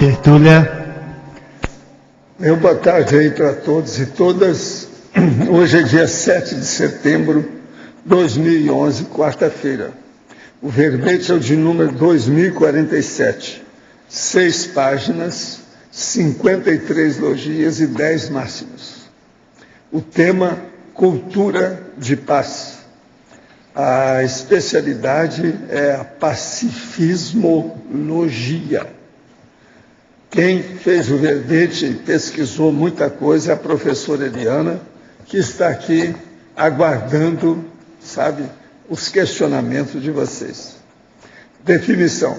Tertúlia. Meu boa tarde aí para todos e todas. Hoje é dia 7 de setembro de 2011, quarta-feira. O verbete é o de número 2047. 6 páginas, 53 logias e 10 máximos. O tema, cultura de paz. A especialidade é a pacifismologia. Quem fez o verbete e pesquisou muita coisa é a professora Eliana, que está aqui aguardando, os questionamentos de vocês. Definição.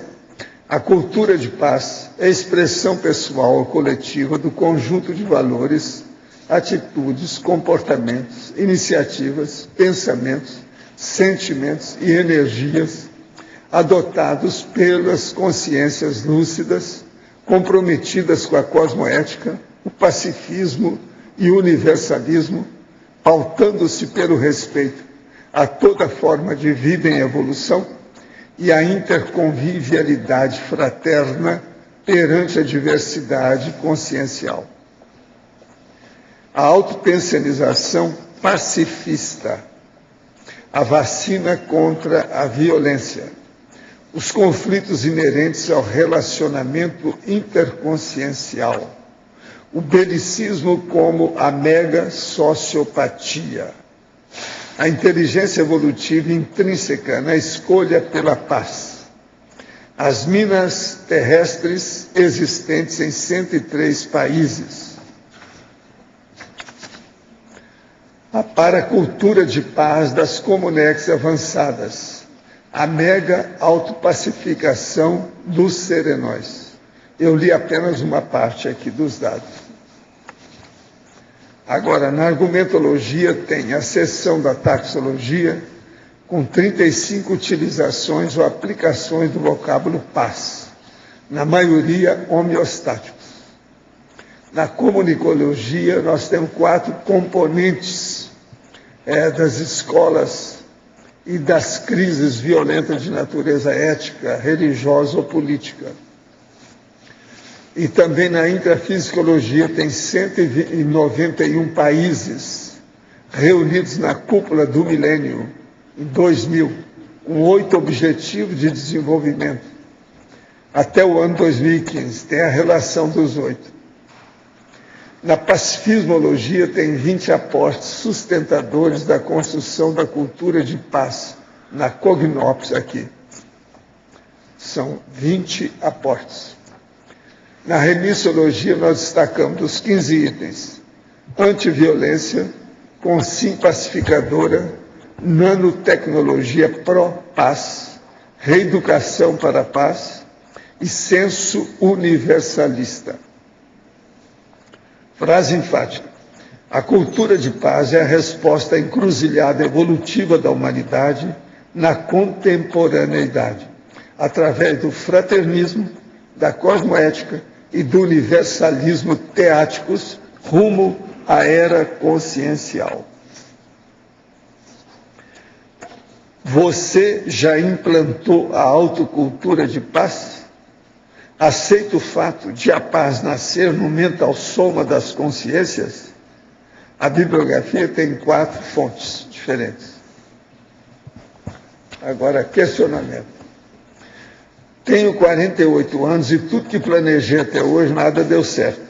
A cultura de paz é a expressão pessoal ou coletiva do conjunto de valores, atitudes, comportamentos, iniciativas, pensamentos, sentimentos e energias adotados pelas consciências lúcidas, comprometidas com a cosmoética, o pacifismo e o universalismo, pautando-se pelo respeito a toda forma de vida em evolução e a interconvivialidade fraterna perante a diversidade consciencial. A autopensionização pacifista, a vacina contra a violência, os conflitos inerentes ao relacionamento interconsciencial, o belicismo como a mega sociopatia, a inteligência evolutiva intrínseca na escolha pela paz, as minas terrestres existentes em 103 países, a paracultura de paz das comunex avançadas, a mega autopacificação dos serenóis. Eu li apenas uma parte aqui dos dados. Agora, na argumentologia tem a seção da taxologia, com 35 utilizações ou aplicações do vocábulo paz, na maioria homeostáticos. Na comunicologia, nós temos 4 componentes das escolas e das crises violentas de natureza ética, religiosa ou política. E também na intrafisicologia tem 191 países reunidos na cúpula do milênio, em 2000, com 8 objetivos de desenvolvimento, até o ano 2015. Tem a relação dos 8. Na pacifismologia tem 20 aportes sustentadores da construção da cultura de paz, na Cognops aqui. São 20 aportes. Na remissologia nós destacamos os 15 itens: antiviolência, consim pacificadora, nanotecnologia pró-paz, reeducação para a paz e senso universalista. Frase enfática. A cultura de paz é a resposta à encruzilhada evolutiva da humanidade na contemporaneidade, através do fraternismo, da cosmoética e do universalismo teáticos rumo à era consciencial. Você já implantou a autocultura de paz? Aceita o fato de a paz nascer no mental soma das consciências? A bibliografia tem 4 fontes diferentes. Agora, questionamento. Tenho 48 anos e tudo que planejei até hoje, nada deu certo.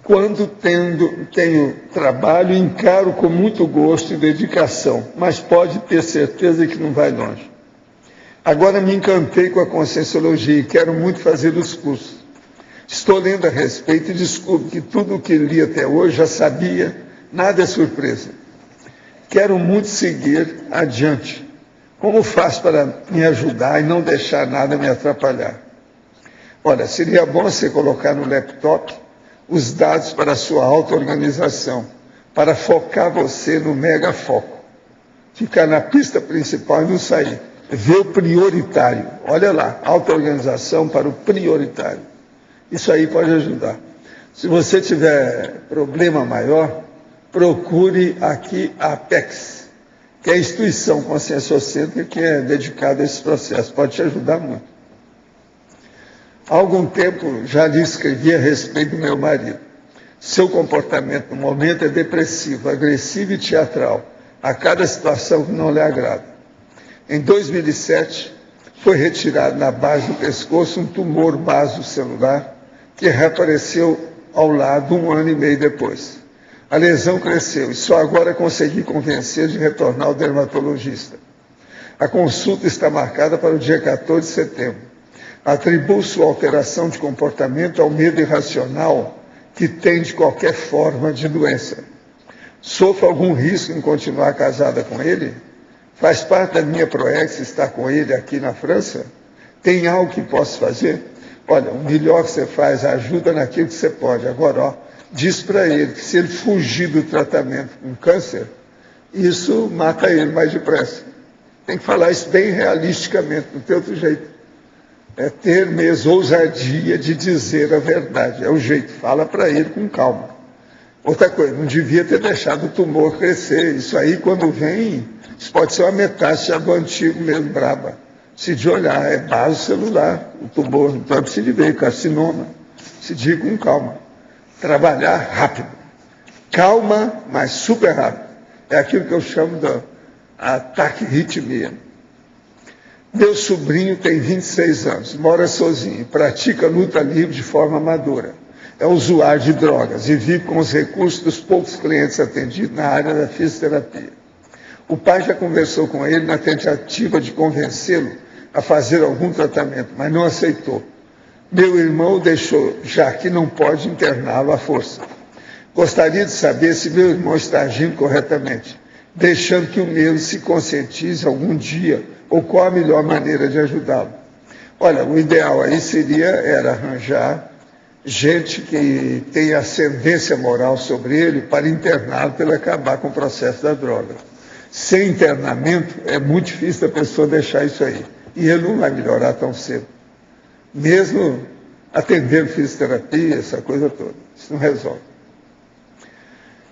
Quando tenho trabalho, encaro com muito gosto e dedicação, mas pode ter certeza que não vai longe. Agora me encantei com a Conscienciologia e quero muito fazer os cursos. Estou lendo a respeito e descubro que tudo o que li até hoje já sabia, nada é surpresa. Quero muito seguir adiante. Como faço para me ajudar e não deixar nada me atrapalhar? Olha, seria bom você colocar no laptop os dados para a sua auto-organização, para focar você no mega foco. Ficar na pista principal e não sair. Ver o prioritário. Olha lá, auto-organização para o prioritário. Isso aí pode ajudar. Se você tiver problema maior, procure aqui a Apex, que é a instituição conscienciocêntrica que é dedicada a esse processo. Pode te ajudar muito. Há algum tempo já lhe escrevi a respeito do meu marido. Seu comportamento no momento é depressivo, agressivo e teatral, a cada situação que não lhe agrada. Em 2007, foi retirado na base do pescoço um tumor basocelular que reapareceu ao lado 1 ano e meio depois. A lesão cresceu e só agora consegui convencer de retornar ao dermatologista. A consulta está marcada para o dia 14 de setembro. Atribuo sua alteração de comportamento ao medo irracional que tem de qualquer forma de doença. Sofro algum risco em continuar casada com ele? Faz parte da minha proex estar com ele aqui na França? Tem algo que posso fazer? Olha, o melhor que você faz, ajuda naquilo que você pode. Agora, diz para ele que se ele fugir do tratamento com câncer, isso mata ele mais depressa. Tem que falar isso bem realisticamente, não tem outro jeito. É ter mesmo ousadia de dizer a verdade. É o jeito, fala para ele com calma. Outra coisa, não devia ter deixado o tumor crescer. Isso aí, quando vem, isso pode ser uma metástase do antigo mesmo, braba. Se de olhar, é basocelular, o tumor, não precisa ver, carcinoma. Se diga com calma. Trabalhar rápido. Calma, mas super rápido. É aquilo que eu chamo de ataque ritmia. Meu sobrinho tem 26 anos, mora sozinho, pratica luta livre de forma amadora. É usuário de drogas e vive com os recursos dos poucos clientes atendidos na área da fisioterapia. O pai já conversou com ele na tentativa de convencê-lo a fazer algum tratamento, mas não aceitou. Meu irmão deixou, já que não pode interná-lo à força. Gostaria de saber se meu irmão está agindo corretamente, deixando que o meu se conscientize algum dia, ou qual a melhor maneira de ajudá-lo. Olha, o ideal aí era arranjar gente que tem ascendência moral sobre ele para interná-lo para ele acabar com o processo da droga. Sem internamento, é muito difícil a pessoa deixar isso aí. E ele não vai melhorar tão cedo. Mesmo atendendo fisioterapia, essa coisa toda. Isso não resolve.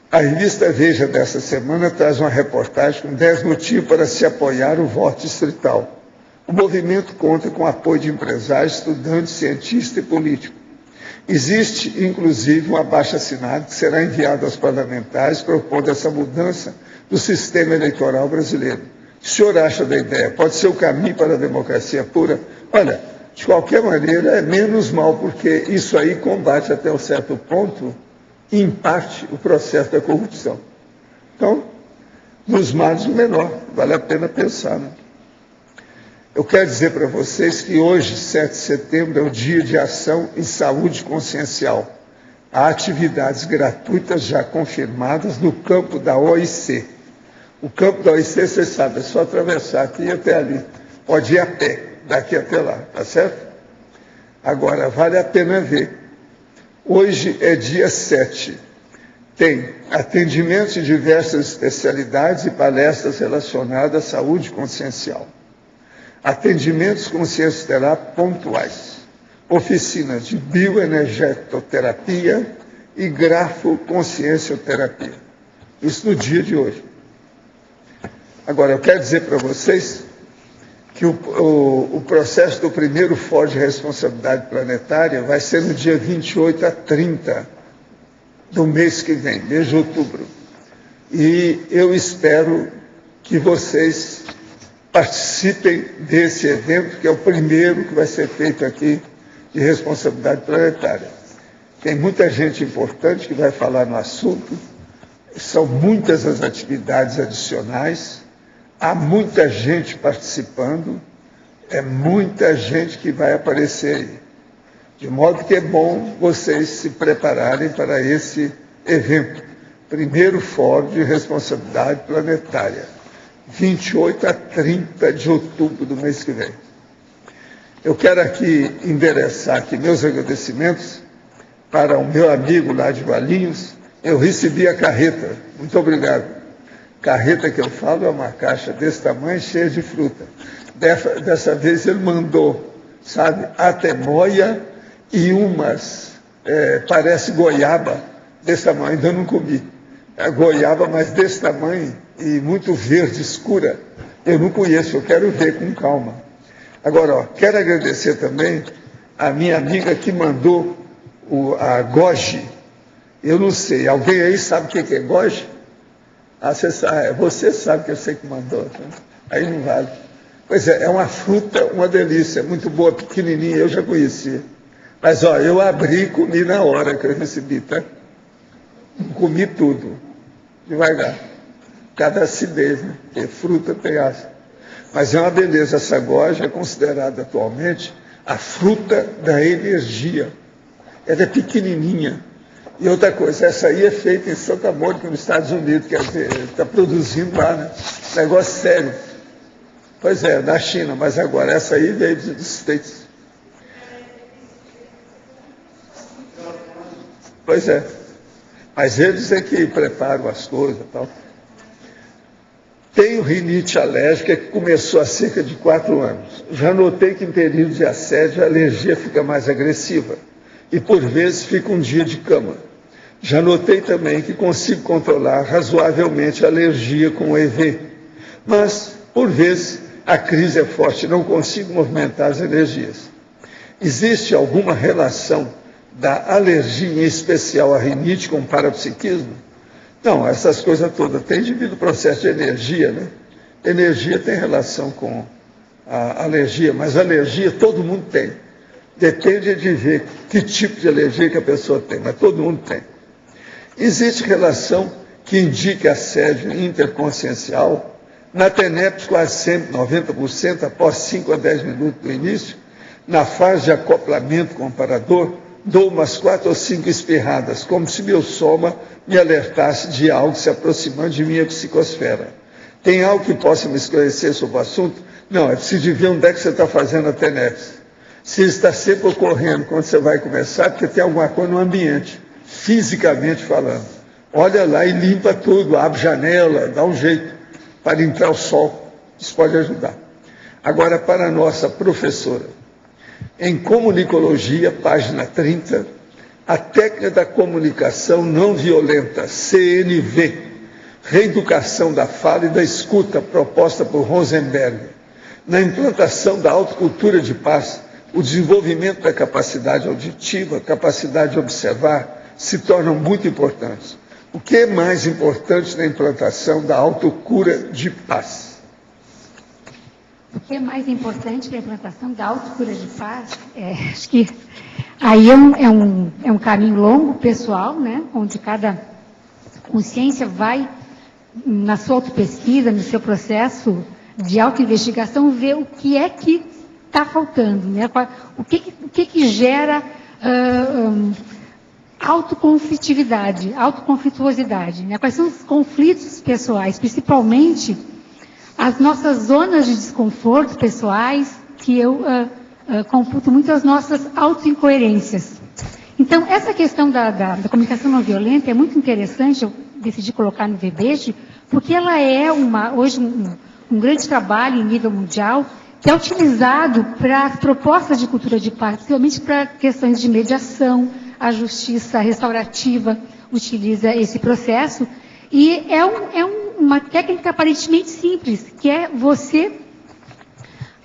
A revista Veja dessa semana traz uma reportagem com 10 motivos para se apoiar o voto distrital. O movimento conta com o apoio de empresários, estudantes, cientistas e políticos. Existe, inclusive, um abaixo-assinado que será enviado aos parlamentares propondo essa mudança do sistema eleitoral brasileiro. O que o senhor acha da ideia? Pode ser o caminho para a democracia pura? Olha, de qualquer maneira, é menos mal, porque isso aí combate até um certo ponto, em parte, o processo da corrupção. Então, nos males o menor, vale a pena pensar, né? Eu quero dizer para vocês que hoje, 7 de setembro, é o Dia de Ação em Saúde Consciencial. Há atividades gratuitas já confirmadas no campo da OIC. O campo da OIC, vocês sabem, é só atravessar aqui e até ali. Pode ir a pé, daqui até lá, tá certo? Agora, vale a pena ver. Hoje é dia 7. Tem atendimentos de diversas especialidades e palestras relacionadas à saúde consciencial. Atendimentos consciencioterápicos pontuais. Oficinas de bioenergetoterapia e grafoconsciencioterapia. Isso no dia de hoje. Agora, eu quero dizer para vocês que o processo do primeiro Fórum de Responsabilidade Planetária vai ser no dia 28 a 30 do mês que vem, mês de outubro. E eu espero que vocês participem desse evento, que é o primeiro que vai ser feito aqui de responsabilidade planetária. Tem muita gente importante que vai falar no assunto, são muitas as atividades adicionais, há muita gente participando, é muita gente que vai aparecer aí. De modo que é bom vocês se prepararem para esse evento, primeiro Fórum de Responsabilidade Planetária, 28 a 30 de outubro do mês que vem. Eu quero aqui endereçar aqui meus agradecimentos para o meu amigo lá de Valinhos. Eu recebi a carreta, muito obrigado. Carreta que eu falo é uma caixa desse tamanho, cheia de fruta. Dessa vez ele mandou, sabe, atemoia e umas, parece goiaba, desse tamanho, ainda não comi. É goiaba, mas desse tamanho e muito verde, escura. Eu não conheço, eu quero ver com calma. Agora, quero agradecer também A minha amiga que mandou a goji, eu não sei, alguém aí sabe o que é goji? Ah, você sabe que eu sei que mandou, né? Aí não vale. Pois é uma fruta, uma delícia, muito boa, pequenininha, eu já conhecia. Mas, ó, eu abri e comi na hora que eu recebi, tá? Comi tudo, devagar. Cada acidez, né? Porque fruta tem ácido. Mas é uma beleza, essa goja é considerada atualmente a fruta da energia. Ela é pequenininha. E outra coisa, essa aí é feita em Santa Mônica, nos Estados Unidos, quer dizer, está produzindo lá, né? Negócio sério. Pois é, da China, mas agora essa aí veio dos States. Pois é. Mas eles é que preparam as coisas e tal. Tenho rinite alérgica que começou há cerca de 4 anos. Já notei que em períodos de assédio a alergia fica mais agressiva e por vezes fica um dia de cama. Já notei também que consigo controlar razoavelmente a alergia com o EV, mas por vezes a crise é forte e não consigo movimentar as energias. Existe alguma relação da alergia, em especial a rinite, com o parapsiquismo? Não, essas coisas todas têm devido ao processo de energia, né? Energia tem relação com a alergia, mas alergia todo mundo tem. Depende de ver que tipo de alergia que a pessoa tem, mas todo mundo tem. Existe relação que indica assédio interconsciencial. Na TENEPS, quase sempre, 90%, após 5 a 10 minutos do início, na fase de acoplamento com o parador, dou umas 4 ou 5 espirradas, como se meu soma me alertasse de algo se aproximando de minha psicosfera. Tem algo que possa me esclarecer sobre o assunto? Não, é preciso ver onde é que você está fazendo a TENEPS. Se está sempre ocorrendo quando você vai começar, porque tem alguma coisa no ambiente, fisicamente falando. Olha lá e limpa tudo, abre janela, dá um jeito para entrar o sol. Isso pode ajudar. Agora, para a nossa professora, em Comunicologia, página 30, a técnica da comunicação não violenta, CNV, reeducação da fala e da escuta, proposta por Rosenberg. Na implantação da autocultura de paz, o desenvolvimento da capacidade auditiva, capacidade de observar, se tornam muito importantes. O que é mais importante na implantação da autocura de paz? O que é mais importante na implantação da autocura de paz? Acho que aí é um caminho longo, pessoal, né? Onde cada consciência vai, na sua autopesquisa, no seu processo de autoinvestigação, ver o que é que está faltando, né? O que gera autoconflitividade, autoconflituosidade, né? Quais são os conflitos pessoais, principalmente as nossas zonas de desconforto pessoais, que eu computo muito as nossas autoincoerências. Então, essa questão da comunicação não violenta é muito interessante, eu decidi colocar no VBEJ, porque ela é hoje um grande trabalho em nível mundial, que é utilizado para as propostas de cultura de paz, principalmente para questões de mediação. A justiça restaurativa utiliza esse processo, e é uma técnica aparentemente simples, que é você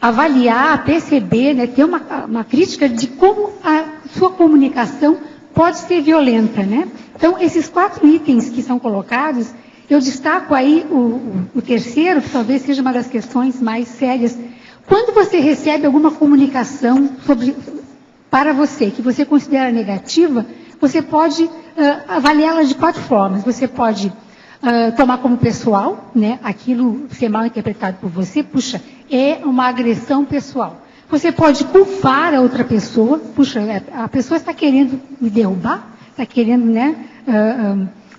avaliar, perceber, né, ter uma crítica de como a sua comunicação pode ser violenta, né? Então, esses 4 itens que são colocados, eu destaco aí o terceiro, que talvez seja uma das questões mais sérias. Quando você recebe alguma comunicação para você, que você considera negativa, você pode avaliá-la de 4 formas. Você pode tomar como pessoal, né, aquilo ser mal interpretado por você, puxa, é uma agressão pessoal. Você pode culpar a outra pessoa, puxa, a pessoa está querendo me derrubar, está querendo, né,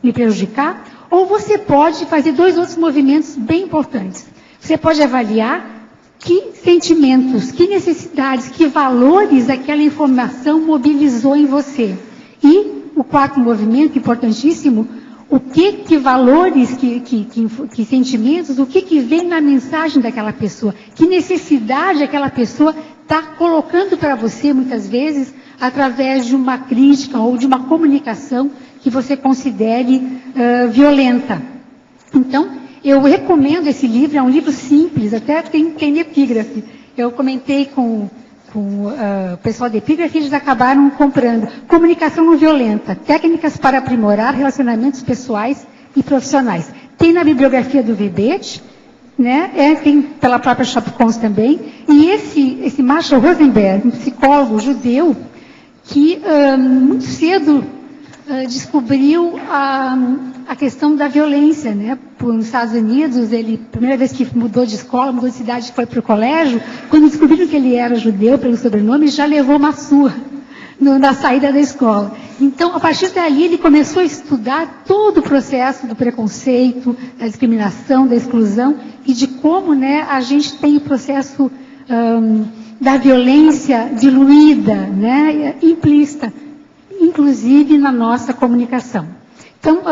me prejudicar. Ou você pode fazer 2 outros movimentos bem importantes. Você pode avaliar que sentimentos, que necessidades, que valores aquela informação mobilizou em você. E o 4º movimento, importantíssimo, o que valores, que sentimentos, o que vem na mensagem daquela pessoa, que necessidade aquela pessoa está colocando para você, muitas vezes, através de uma crítica ou de uma comunicação que você considere violenta. Então, eu recomendo esse livro, é um livro simples, até tem epígrafe. Eu comentei com o pessoal de epígrafe, eles acabaram comprando Comunicação Não Violenta, Técnicas para Aprimorar Relacionamentos Pessoais e Profissionais. Tem na bibliografia do Verbete, né? Tem pela própria Chapcons também. E esse Marshall Rosenberg, um psicólogo judeu, que muito cedo descobriu a questão da violência, né? Nos Estados Unidos, ele, primeira vez que mudou de escola, mudou de cidade, foi para o colégio, quando descobriram que ele era judeu pelo sobrenome, já levou uma surra na saída da escola. Então, a partir dali, ele começou a estudar todo o processo do preconceito, da discriminação, da exclusão, e de como, né, a gente tem o processo da violência diluída, né, implícita, inclusive na nossa comunicação. Então,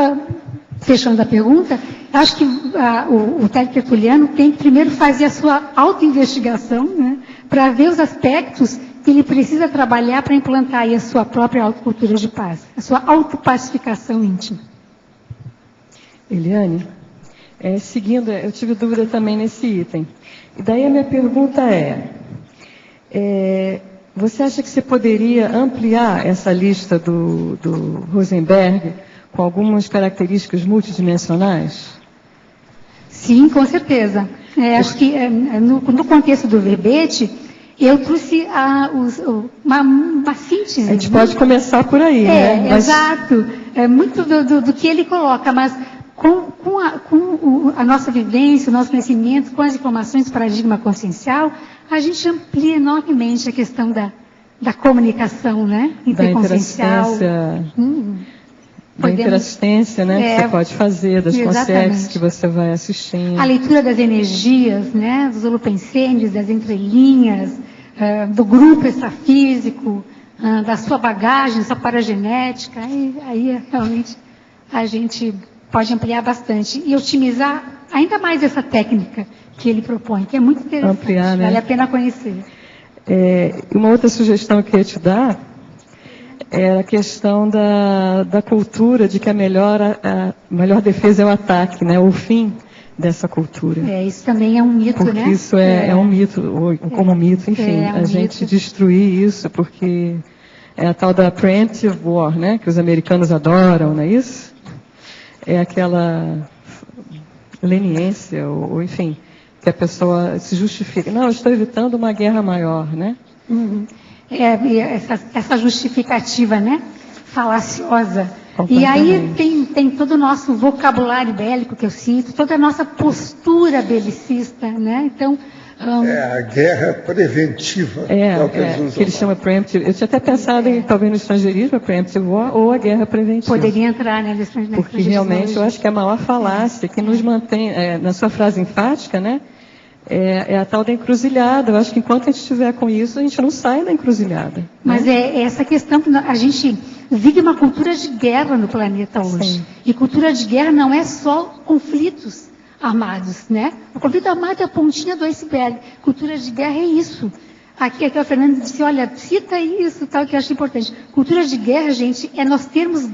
fechando a pergunta, acho que o teletertuliano tem que primeiro fazer a sua autoinvestigação, né, para ver os aspectos que ele precisa trabalhar para implantar aí a sua própria autocultura de paz, a sua autopacificação íntima. Eliane, seguindo, eu tive dúvida também nesse item. E daí a minha pergunta você acha que você poderia ampliar essa lista do Rosenberg com algumas características multidimensionais? Sim, com certeza. Acho que no contexto do verbete, eu trouxe uma síntese. A gente pode começar por aí, né? Exato. Muito do que ele coloca, mas com a nossa vivência, o nosso conhecimento, com as informações do paradigma consciencial, a gente amplia enormemente a questão da comunicação, né? Interconsciencial. Da interassistência, né? Que você pode fazer, das consciências que você vai assistindo. A leitura das energias, né? Dos holopensênios, das entrelinhas, do grupo extrafísico, da sua bagagem, sua paragenética. Aí realmente a gente pode ampliar bastante e otimizar ainda mais essa técnica que ele propõe, que é muito interessante. Ampliar, né? Vale a pena conhecer. Uma outra sugestão que eu ia te dar é a questão da cultura de que a melhor defesa é o ataque, né? O fim dessa cultura. Isso também é um mito, porque né? Porque isso é um mito, ou como mito, enfim. A gente destruir isso, porque é a tal da preemptive war, né? Que os americanos adoram, não é isso? É aquela leniência, ou enfim, que a pessoa se justifica. Não, eu estou evitando uma guerra maior, né? Uhum. Essa justificativa, né? Falaciosa. E aí tem todo o nosso vocabulário bélico que eu cito, toda a nossa postura belicista, né? Então... a guerra preventiva. Que eles chamam preemptive. Eu tinha até pensado em, talvez, no estrangeirismo, a preemptive war, ou a guerra preventiva. Poderia entrar, né? Porque realmente eu acho que é a maior falácia que nos mantém, na sua frase enfática, né? É a tal da encruzilhada. Eu acho que enquanto a gente estiver com isso, a gente não sai da encruzilhada. Mas é essa questão que a gente vive uma cultura de guerra no planeta hoje. Sim. E cultura de guerra não é só conflitos armados, né? O conflito armado é a pontinha do iceberg. Cultura de guerra é isso. Aqui a Fernanda disse, olha, cita isso, tal, que eu acho importante. Cultura de guerra, gente, é nós termos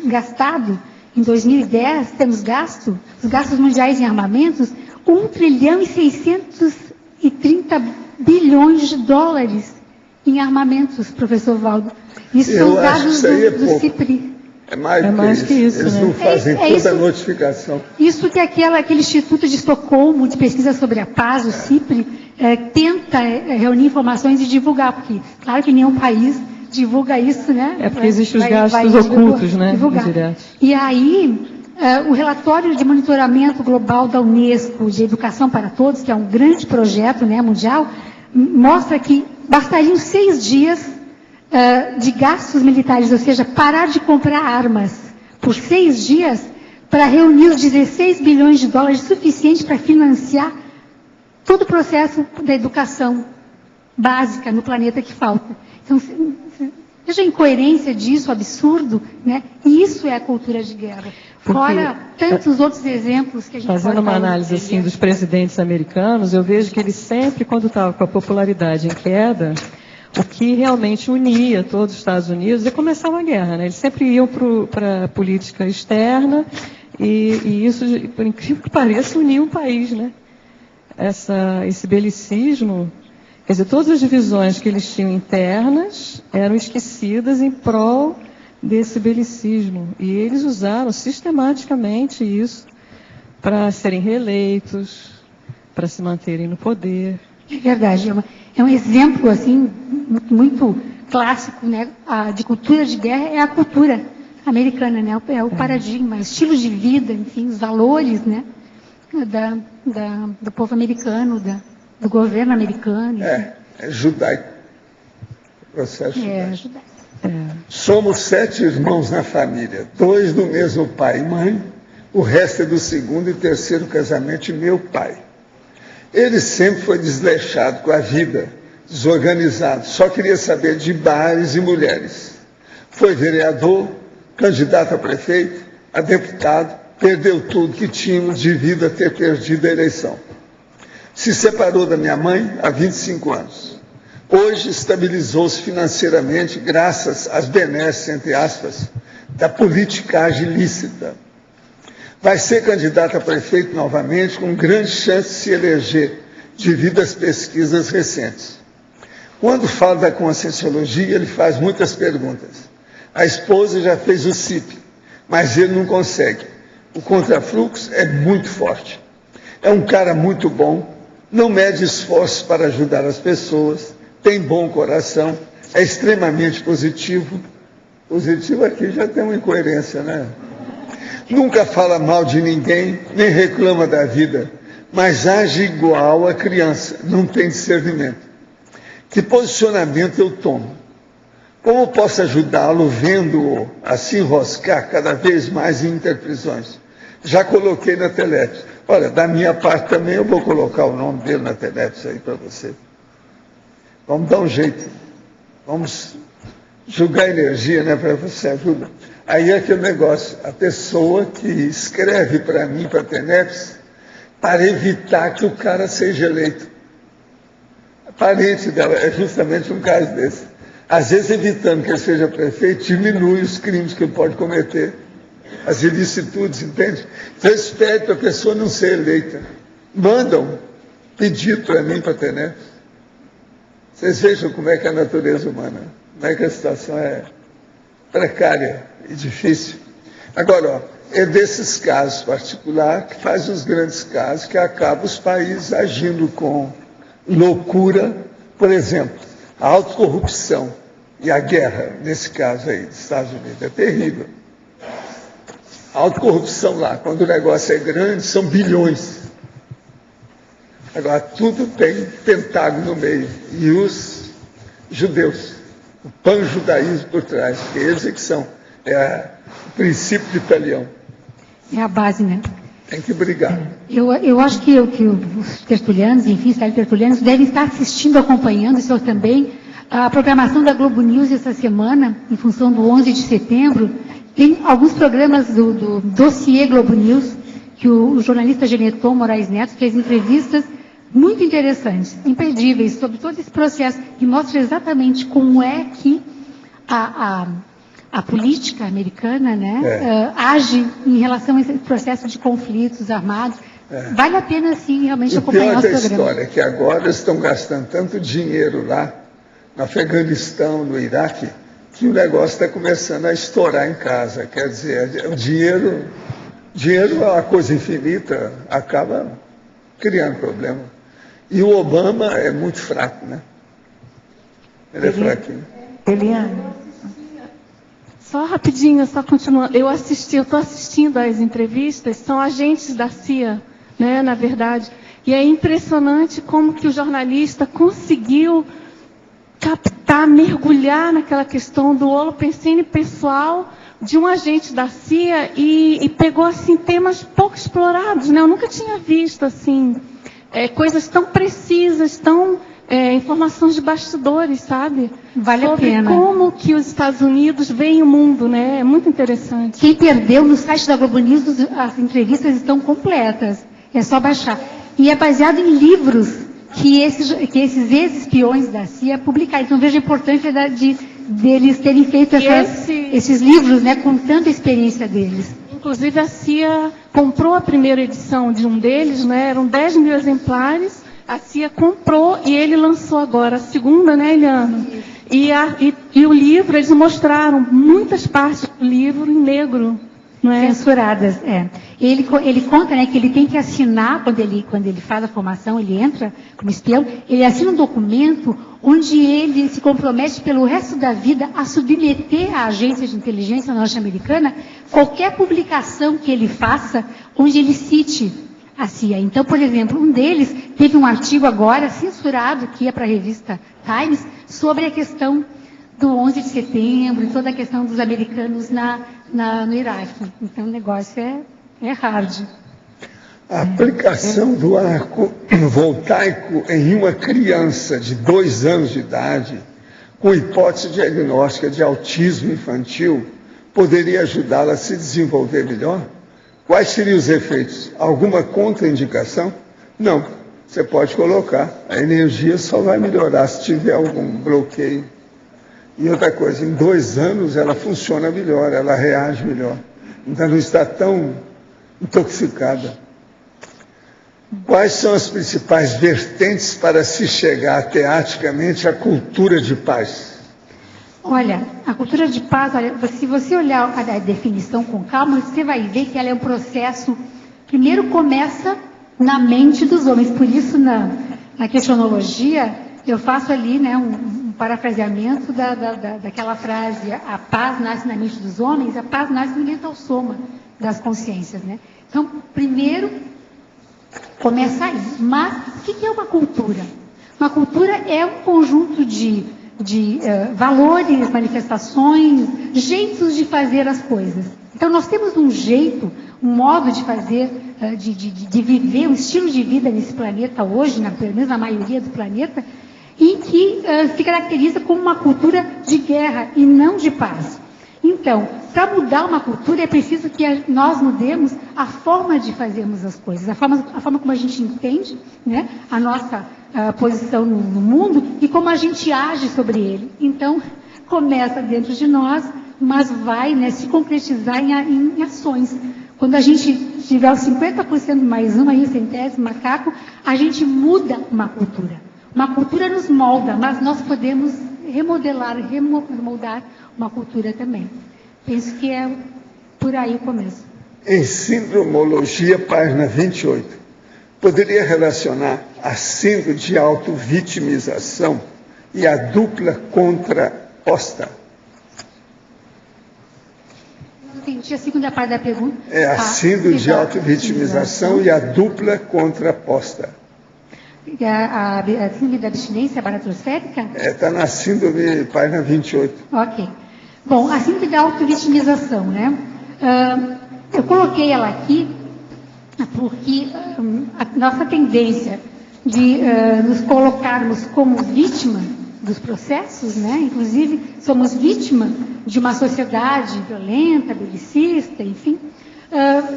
gastado, em 2010, temos gasto, os gastos mundiais em armamentos, 1 trilhão e 630 bilhões de dólares em armamentos, professor Valdo. Isso são dados do CIPRI. É mais que isso. Eles não fazem toda a notificação. Isso que aquele Instituto de Estocolmo, de pesquisa sobre a paz, o CIPRI, tenta reunir informações e divulgar, porque, claro que nenhum país divulga isso, né? Porque existem os gastos ocultos, né? Indiretos. E aí, o relatório de monitoramento global da Unesco de Educação para Todos, que é um grande projeto, né, mundial, mostra que bastariam 6 dias de gastos militares, ou seja, parar de comprar armas por 6 dias para reunir os 16 bilhões de dólares suficientes para financiar todo o processo da educação básica no planeta que falta. Então, veja a incoerência disso, o absurdo, né? E isso é a cultura de guerra. Fora tantos outros exemplos que a gente pode fazendo uma análise assim dos presidentes americanos, eu vejo que eles sempre, quando estavam com a popularidade em queda, o que realmente unia todos os Estados Unidos é começar uma guerra, né? Eles sempre iam para a política externa e isso, por incrível que pareça, unia o país, né? Esse belicismo Quer dizer, todas as divisões que eles tinham internas eram esquecidas em prol desse belicismo. E eles usaram sistematicamente isso para serem reeleitos, para se manterem no poder. É verdade, é um exemplo assim muito clássico, né? De cultura de guerra é a cultura americana, né? É o paradigma, estilo de vida, enfim, os valores, né? Do povo americano, do governo americano. É judaico. Processo judaico. Somos 7 irmãos na família, 2 do mesmo pai e mãe, o resto é do segundo e terceiro casamento de meu pai. Ele sempre foi desleixado com a vida, desorganizado, só queria saber de bares e mulheres. Foi vereador, candidato a prefeito, a deputado, perdeu tudo que tínhamos devido a ter perdido a eleição. Se separou da minha mãe há 25 anos. Hoje estabilizou-se financeiramente graças às benesses, entre aspas, da politicagem lícita. Vai ser candidato a prefeito novamente, com grande chance de se eleger, devido às pesquisas recentes. Quando fala da conscienciologia, ele faz muitas perguntas. A esposa já fez o CIP, mas ele não consegue. O contrafluxo é muito forte. É um cara muito bom, não mede esforços para ajudar as pessoas, tem bom coração, é extremamente positivo. Positivo aqui já tem uma incoerência, né? Nunca fala mal de ninguém, nem reclama da vida, mas age igual a criança, não tem discernimento. Que posicionamento eu tomo? Como posso ajudá-lo vendo-o assim enroscar cada vez mais em interprisões? Já coloquei na Teleps. Olha, da minha parte também eu vou colocar o nome dele na Teleps aí para você. Vamos dar um jeito. Vamos julgar energia, né, para você ajuda. Aí é aquele negócio, a pessoa que escreve para mim, para a Teleps, para evitar que o cara seja eleito. A parente dela é justamente um caso desse. Às vezes, evitando que ele seja prefeito, diminui os crimes que ele pode cometer, as ilicitudes, entende? Então, eles pedem para a pessoa não ser eleita. Mandam pedido para mim, para a Teleps. Vocês vejam como é que é a natureza humana, como é que a situação é precária e difícil. Agora, ó, é desses casos particulares que faz os grandes casos que acabam os países agindo com loucura. Por exemplo, a autocorrupção e a guerra, nesse caso aí dos Estados Unidos, é terrível. A autocorrupção lá, quando o negócio é grande, são bilhões. Agora, tudo tem Pentágono no meio. E os judeus, o panjudaísmo por trás, que eles é que são. É o princípio de Italião. É a base, né? Tem que brigar. Eu acho que os tertulianos, enfim, os tertulianos, devem estar assistindo, acompanhando, isso também, a programação da Globo News essa semana, em função do 11 de setembro. Tem alguns programas do Dossiê Globo News, que o jornalista Geneton Moraes Neto fez entrevistas muito interessantes, imperdíveis, sobre todo esse processo, que mostra exatamente como é que a política americana, né, age em relação a esse processo de conflitos armados. Vale a pena, sim, realmente acompanhar os programas. O pior da história é que agora estão gastando tanto dinheiro lá, no Afeganistão, no Iraque, que o negócio está começando a estourar em casa. Quer dizer, o dinheiro é uma coisa infinita, acaba criando problema. E o Obama é muito fraco, né? Ele é fraquinho. Eliane, só rapidinho, só continuando. Eu estou assistindo às entrevistas, são agentes da CIA, né, na verdade. E é impressionante como que o jornalista conseguiu captar, mergulhar naquela questão do holopensene pessoal de um agente da CIA e pegou, assim, temas pouco explorados, né? Eu nunca tinha visto, assim, coisas tão precisas, tão informações de bastidores, sabe? Vale sobre a pena. Como que os Estados Unidos veem o mundo, né? É muito interessante. Quem perdeu, no site da Globo News, as entrevistas estão completas. É só baixar. E é baseado em livros que esses ex-espiões da CIA publicaram. Então, veja a importância deles terem feito esses livros, né, com tanta experiência deles. Inclusive, a CIA comprou a primeira edição de um deles, né, eram 10 mil exemplares, A CIA comprou e ele lançou agora a segunda, né, Eliana? E o livro, eles mostraram muitas partes do livro em negro. Não é? Censuradas, é. Ele conta, né, que ele tem que assinar, quando ele faz a formação, ele entra como espião, ele assina um documento onde ele se compromete pelo resto da vida a submeter à agência de inteligência norte-americana qualquer publicação que ele faça onde ele cite a CIA. Então, por exemplo, um deles teve um artigo agora censurado que ia para a revista Times sobre a questão do 11 de setembro e toda a questão dos americanos no Iraque. Então, o negócio é hard. A aplicação do arco voltaico em uma criança de 2 anos de idade, com hipótese diagnóstica de autismo infantil, poderia ajudá-la a se desenvolver melhor? Quais seriam os efeitos? Alguma contraindicação? Não. Você pode colocar. A energia só vai melhorar se tiver algum bloqueio. E outra coisa, em 2 anos ela funciona melhor, ela reage melhor. Então não está tão intoxicada. Quais são as principais vertentes para se chegar teaticamente à cultura de paz? Olha, a cultura de paz, se você olhar a definição com calma, você vai ver que ela é um processo, primeiro começa na mente dos homens. Por isso, na questionologia, eu faço ali, né, um parafraseamento daquela frase: a paz nasce na mente dos homens, a paz nasce no mental soma das consciências, né? Então, primeiro, começa aí. Mas, o que é uma cultura? Uma cultura é um conjunto de valores, manifestações, jeitos de fazer as coisas. Então, nós temos um jeito, um modo de fazer, de viver, um estilo de vida nesse planeta hoje, pelo menos na maioria do planeta, em que se caracteriza como uma cultura de guerra e não de paz. Então, para mudar uma cultura é preciso que nós mudemos a forma de fazermos as coisas, a forma como a gente entende, né, a nossa posição no mundo e como a gente age sobre ele. Então, começa dentro de nós, mas vai, né, se concretizar em ações. Quando a gente tiver os 50% mais um, aí o centésimo macaco, a gente muda uma cultura. Uma cultura nos molda, mas nós podemos remoldar uma cultura também. Penso que é por aí o começo. Em Sindromologia, página 28, poderia relacionar a síndrome de autovitimização e a dupla contraposta? Não entendi a segunda parte da pergunta. É a síndrome de autovitimização e a dupla contraposta. A síndrome da abstinência baratrosférica? Está na síndrome, página 28. Ok. Bom, a síndrome da autovitimização, né? Eu coloquei ela aqui porque a nossa tendência de nos colocarmos como vítima dos processos, né? Inclusive, somos vítima de uma sociedade violenta, belicista, enfim,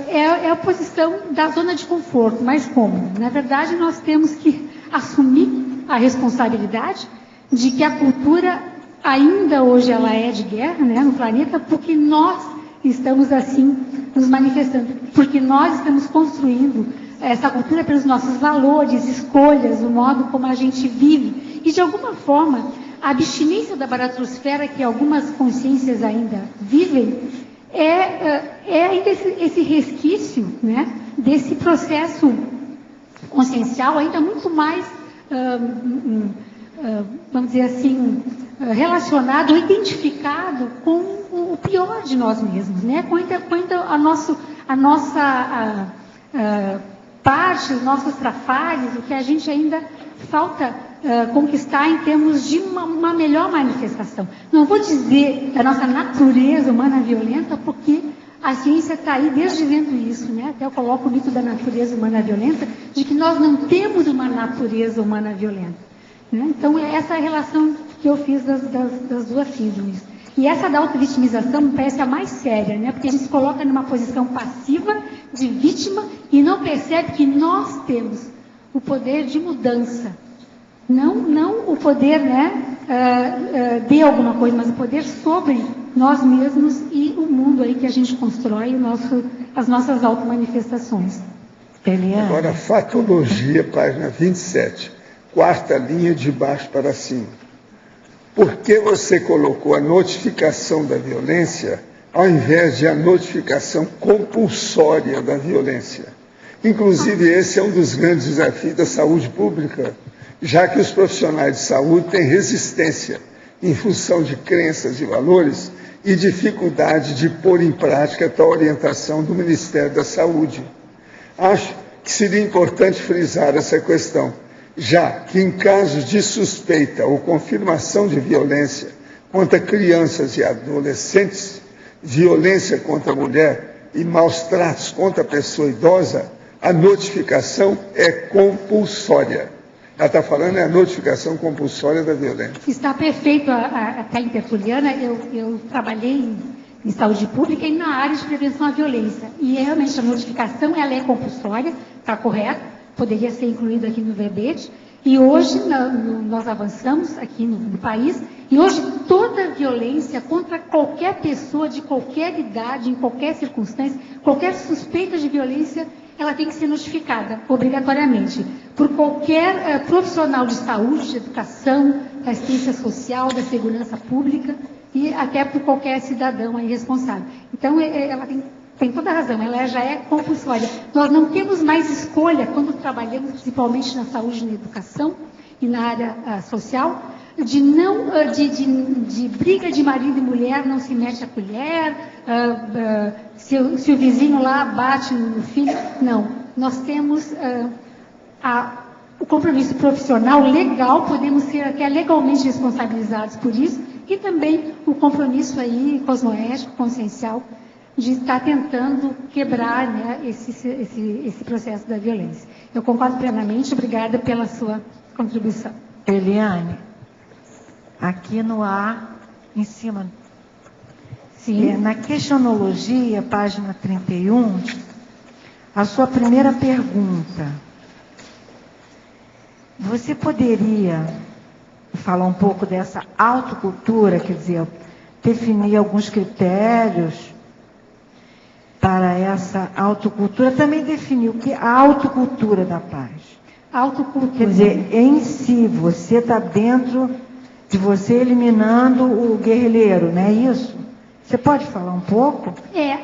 é a posição da zona de conforto. Mas como? Na verdade, nós temos que assumir a responsabilidade de que a cultura ainda hoje ela é de guerra, né, no planeta, porque nós estamos assim nos manifestando, porque nós estamos construindo essa cultura pelos nossos valores, escolhas, o modo como a gente vive. E de alguma forma, a abstinência da baratrosfera que algumas consciências ainda vivem é ainda esse resquício, né, desse processo consciencial ainda muito mais, vamos dizer assim, relacionado ou identificado com o pior de nós mesmos, né? Com a nossa parte, os nossos trafalhos, o que a gente ainda falta conquistar em termos de uma melhor manifestação. Não vou dizer a nossa natureza humana violenta, porque a ciência está aí desdizendo isso, né? Até eu coloco o mito da natureza humana violenta, de que nós não temos uma natureza humana violenta, né? Então, é essa a relação que eu fiz das duas síndromes. E essa da autovitimização me parece a mais séria, né? Porque a gente se coloca numa posição passiva de vítima e não percebe que nós temos o poder de mudança. Não o poder, né, de alguma coisa, mas o poder sobre nós mesmos e o mundo aí que a gente constrói, as nossas automanifestações. Agora, fatologia, página 27, quarta linha de baixo para cima. Por que você colocou a notificação da violência ao invés de a notificação compulsória da violência? Inclusive, esse é um dos grandes desafios da saúde pública, já que os profissionais de saúde têm resistência em função de crenças e valores e dificuldade de pôr em prática tal orientação do Ministério da Saúde. Acho que seria importante frisar essa questão, já que em casos de suspeita ou confirmação de violência contra crianças e adolescentes, violência contra a mulher e maus tratos contra a pessoa idosa, a notificação é compulsória. Ela está falando é a notificação compulsória da violência. Está perfeito a Interpoliana. Eu trabalhei em saúde pública e na área de prevenção à violência. E realmente a notificação ela é compulsória, está correto, poderia ser incluída aqui no verbete. E hoje nós avançamos aqui no país, e hoje toda violência contra qualquer pessoa de qualquer idade, em qualquer circunstância, qualquer suspeita de violência, ela tem que ser notificada, obrigatoriamente, por qualquer profissional de saúde, de educação, da assistência social, da segurança pública, e até por qualquer cidadão aí responsável. Então, ela tem toda a razão, ela já é compulsória. Nós não temos mais escolha, quando trabalhamos principalmente na saúde e na educação, e na área social, de briga de marido e mulher, não se mete a colher, se o vizinho lá bate no filho. Não, nós temos o compromisso profissional, legal, podemos ser até legalmente responsabilizados por isso, e também o compromisso aí cosmoético, consciencial, de estar tentando quebrar, né, esse processo da violência. Eu concordo plenamente, obrigada pela sua contribuição. Eliane, aqui no A, em cima, sim, na questionologia, página 31, a sua primeira pergunta. Você poderia falar um pouco dessa autocultura, quer dizer, definir alguns critérios para essa autocultura, também definir o que é a autocultura da paz. Autocultura. Quer dizer, em si, você está dentro de você eliminando o guerrilheiro, não é isso? Você pode falar um pouco?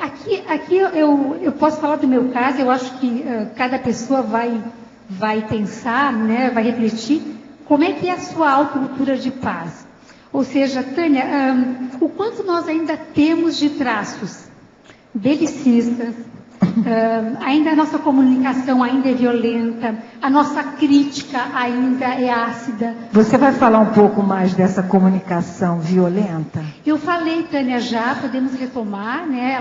Aqui eu posso falar do meu caso. Eu acho que cada pessoa vai pensar, né, vai refletir como é que é a sua autocultura de paz. Ou seja, Tânia, o quanto nós ainda temos de traços belicistas, ainda a nossa comunicação ainda é violenta, a nossa crítica ainda é ácida. Você vai falar um pouco mais dessa comunicação violenta? Eu falei, Tânia, já, podemos retomar, né?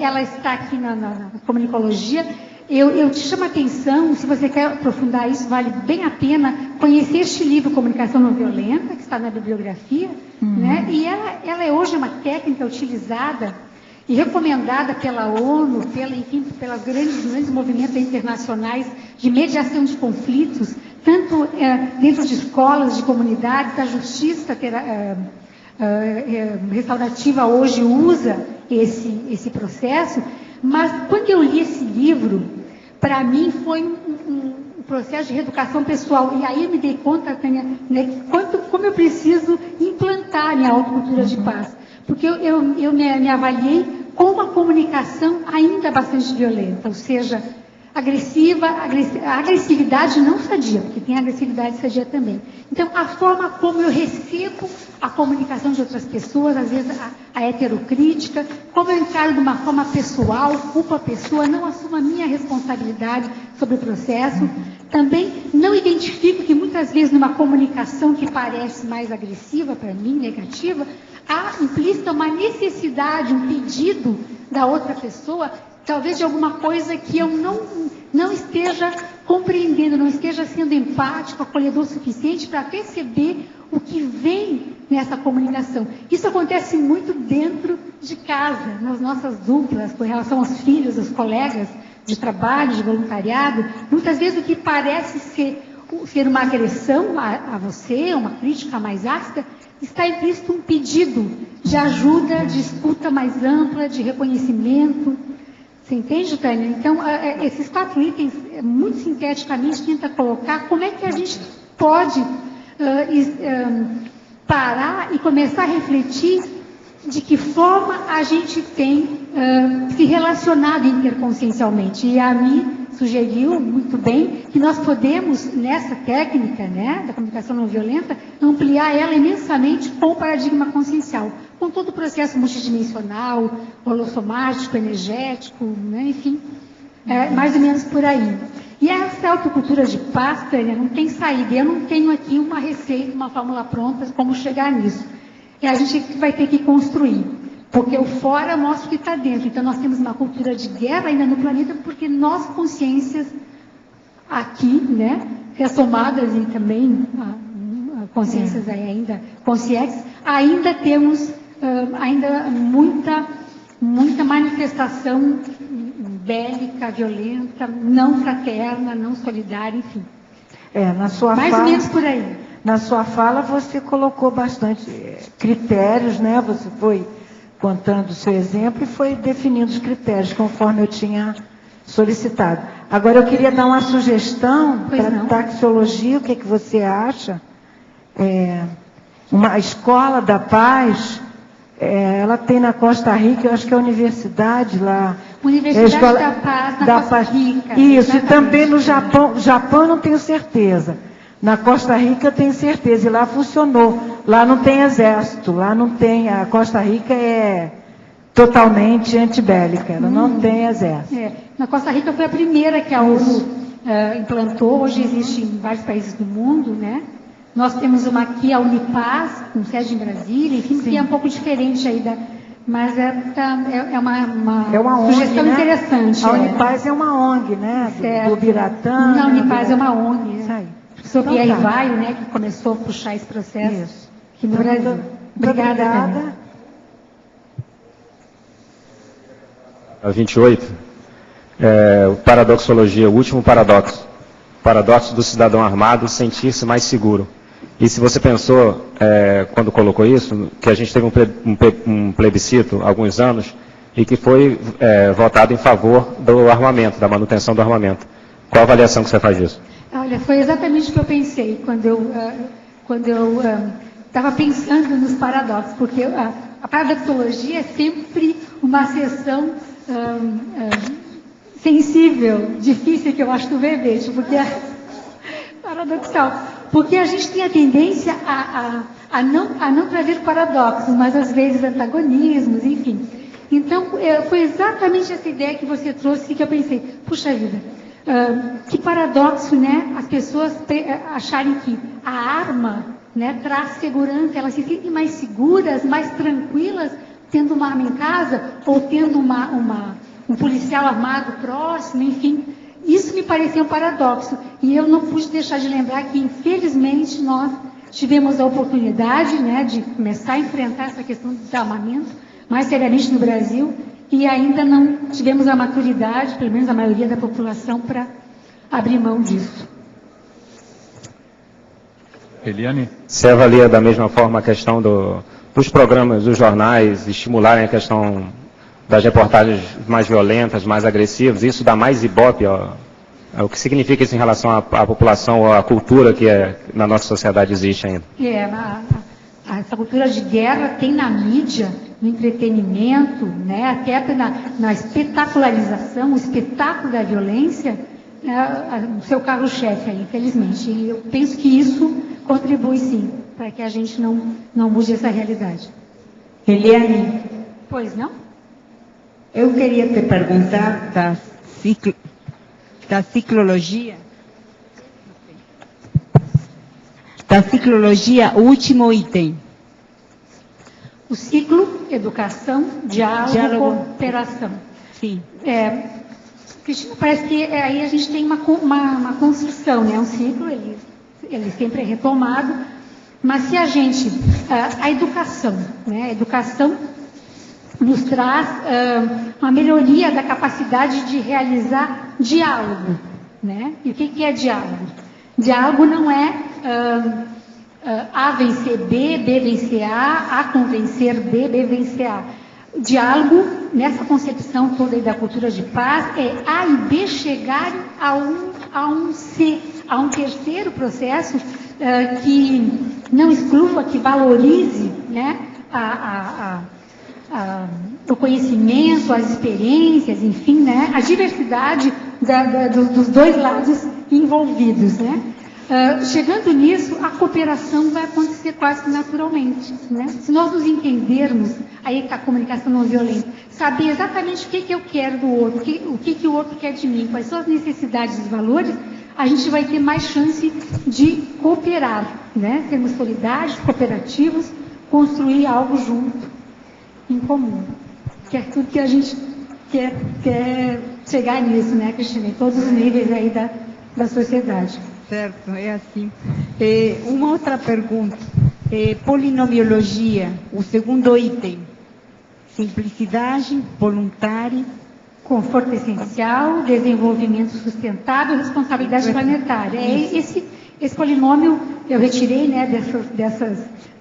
Ela está aqui na comunicologia. Eu te chamo a atenção, se você quer aprofundar isso, vale bem a pena conhecer este livro, Comunicação Não Violenta, que está na bibliografia, né? E ela é hoje uma técnica utilizada e recomendada pela ONU, pelos grandes movimentos internacionais de mediação de conflitos, tanto dentro de escolas, de comunidades. A justiça restaurativa hoje usa esse processo, mas quando eu li esse livro, para mim foi um processo de reeducação pessoal, e aí eu me dei conta, Tânia, né, como eu preciso implantar a minha autocultura de paz. Porque eu me avaliei com uma comunicação ainda bastante violenta, ou seja, agressiva, a agressividade não sadia, porque tem agressividade sadia também. Então, a forma como eu recebo a comunicação de outras pessoas, às vezes a heterocrítica, como eu encaro de uma forma pessoal, culpo a pessoa, não assumo a minha responsabilidade sobre o processo. Também não identifico que muitas vezes numa comunicação que parece mais agressiva para mim, negativa, há implícita uma necessidade, um pedido da outra pessoa, talvez de alguma coisa que eu não esteja compreendendo, não esteja sendo empático, acolhedor o suficiente para perceber o que vem nessa comunicação. Isso acontece muito dentro de casa, nas nossas duplas, com relação aos filhos, aos colegas de trabalho, de voluntariado. Muitas vezes o que parece ser uma agressão a você, uma crítica mais ácida, está implícito um pedido de ajuda, de escuta mais ampla, de reconhecimento. Você entende, Tânia? Então, esses 4 itens, muito sinteticamente, tenta colocar como é que a gente pode parar e começar a refletir de que forma a gente tem se relacionado interconsciencialmente. E a Mi sugeriu muito bem que nós podemos, nessa técnica, né, da comunicação não violenta, ampliar ela imensamente com o paradigma consciencial, com todo o processo multidimensional, holossomático, energético, né, enfim, mais ou menos por aí. E essa autocultura de paz, Tânia, não tem saída. Eu não tenho aqui uma receita, uma fórmula pronta como chegar nisso. A gente vai ter que construir, porque o fora mostra o que está dentro. Então, nós temos uma cultura de guerra ainda no planeta, porque nós, consciências aqui, né, ressomadas e também consciências aí ainda conscientes, ainda temos ainda muita manifestação bélica, violenta, não fraterna, não solidária, enfim. Na sua mais ou menos por aí. Na sua fala, você colocou bastante critérios, né? Você foi contando o seu exemplo e foi definindo os critérios, conforme eu tinha solicitado. Agora, eu queria dar uma sugestão para a taxologia, o que você acha? Uma escola da paz, ela tem na Costa Rica, eu acho que é a universidade lá. Universidade da Paz, na Costa Rica. Isso, exatamente. E também no Japão. Japão não tenho certeza. Na Costa Rica eu tenho certeza, e lá funcionou. Lá não tem exército, lá não tem. A Costa Rica é totalmente antibélica, ela não tem exército. Na Costa Rica foi a primeira que a ONU implantou, hoje existe em vários países do mundo, né? Nós temos uma aqui, a Unipaz, com sede em Brasília, enfim, que é um pouco diferente aí da. Mas é uma sugestão, ONG, interessante. A Unipaz é uma ONG, né? Do Biratã. Não, a Unipaz é uma ONG. Isso aí. Professor Pierre Vaio, né, que começou a puxar esse processo aqui no Brasil. Obrigada. A 28, paradoxologia, o último paradoxo. Paradoxo do cidadão armado sentir-se mais seguro. E se você pensou, quando colocou isso, que a gente teve um plebiscito há alguns anos e que foi votado em favor do armamento, da manutenção do armamento. Qual a avaliação que você faz disso? Olha, foi exatamente o que eu pensei quando eu estava pensando nos paradoxos, porque a paradoxologia é sempre uma sessão sensível, difícil, que eu acho do verbete, porque é paradoxal. Porque a gente tem a tendência a não trazer paradoxos, mas às vezes antagonismos, enfim. Então, foi exatamente essa ideia que você trouxe que eu pensei, puxa vida, que paradoxo, né? As pessoas acharem que a arma, né, traz segurança, elas se sentem mais seguras, mais tranquilas, tendo uma arma em casa, ou tendo um policial armado próximo, enfim. Isso me parecia um paradoxo. E eu não pude deixar de lembrar que, infelizmente, nós tivemos a oportunidade, né, de começar a enfrentar essa questão do desarmamento mais seriamente no Brasil, e ainda não tivemos a maturidade, pelo menos a maioria da população, para abrir mão disso. Eliane? Você avalia da mesma forma a questão dos programas, dos jornais, estimularem a questão das reportagens mais violentas, mais agressivas? Isso dá mais ibope? O que significa isso em relação à população ou à cultura que na nossa sociedade existe ainda? Essa cultura de guerra tem na mídia, no entretenimento, né, até na espetacularização, o espetáculo da violência, o seu carro-chefe, infelizmente. E eu penso que isso contribui, sim, para que a gente não mude essa realidade. Eliane. Pois não? Eu queria te perguntar da ciclologia. Da ciclologia, o último item. O ciclo, educação, diálogo, cooperação. Sim. Cristina, parece que aí a gente tem uma construção, né? Um ciclo, ele sempre é retomado, mas se a gente... a educação, né? A educação nos traz uma melhoria da capacidade de realizar diálogo, né? E o que é diálogo? Diálogo não é A vencer B, B vencer A convencer B, B vencer A. diálogo, nessa concepção toda aí da cultura de paz, é A e B chegarem a um C, a um terceiro processo que não exclua, que valorize, né, o conhecimento, as experiências, enfim, né, a diversidade dos dois lados envolvidos, né? Chegando nisso, a cooperação vai acontecer quase que naturalmente, né? Se nós nos entendermos, aí com a comunicação não violenta, saber exatamente o que eu quero do outro, o que o outro quer de mim, quais são as necessidades e os valores, a gente vai ter mais chance de cooperar, né? Sermos solidários, cooperativos, construir algo junto, em comum. Que é tudo que a gente quer chegar nisso, né, Cristina? Em todos os níveis aí da sociedade. Certo, é assim. Uma outra pergunta. Polinomiologia, o segundo item. Simplicidade, voluntária. Conforto essencial, desenvolvimento sustentável, responsabilidade planetária. Esse polinômio eu retirei, né,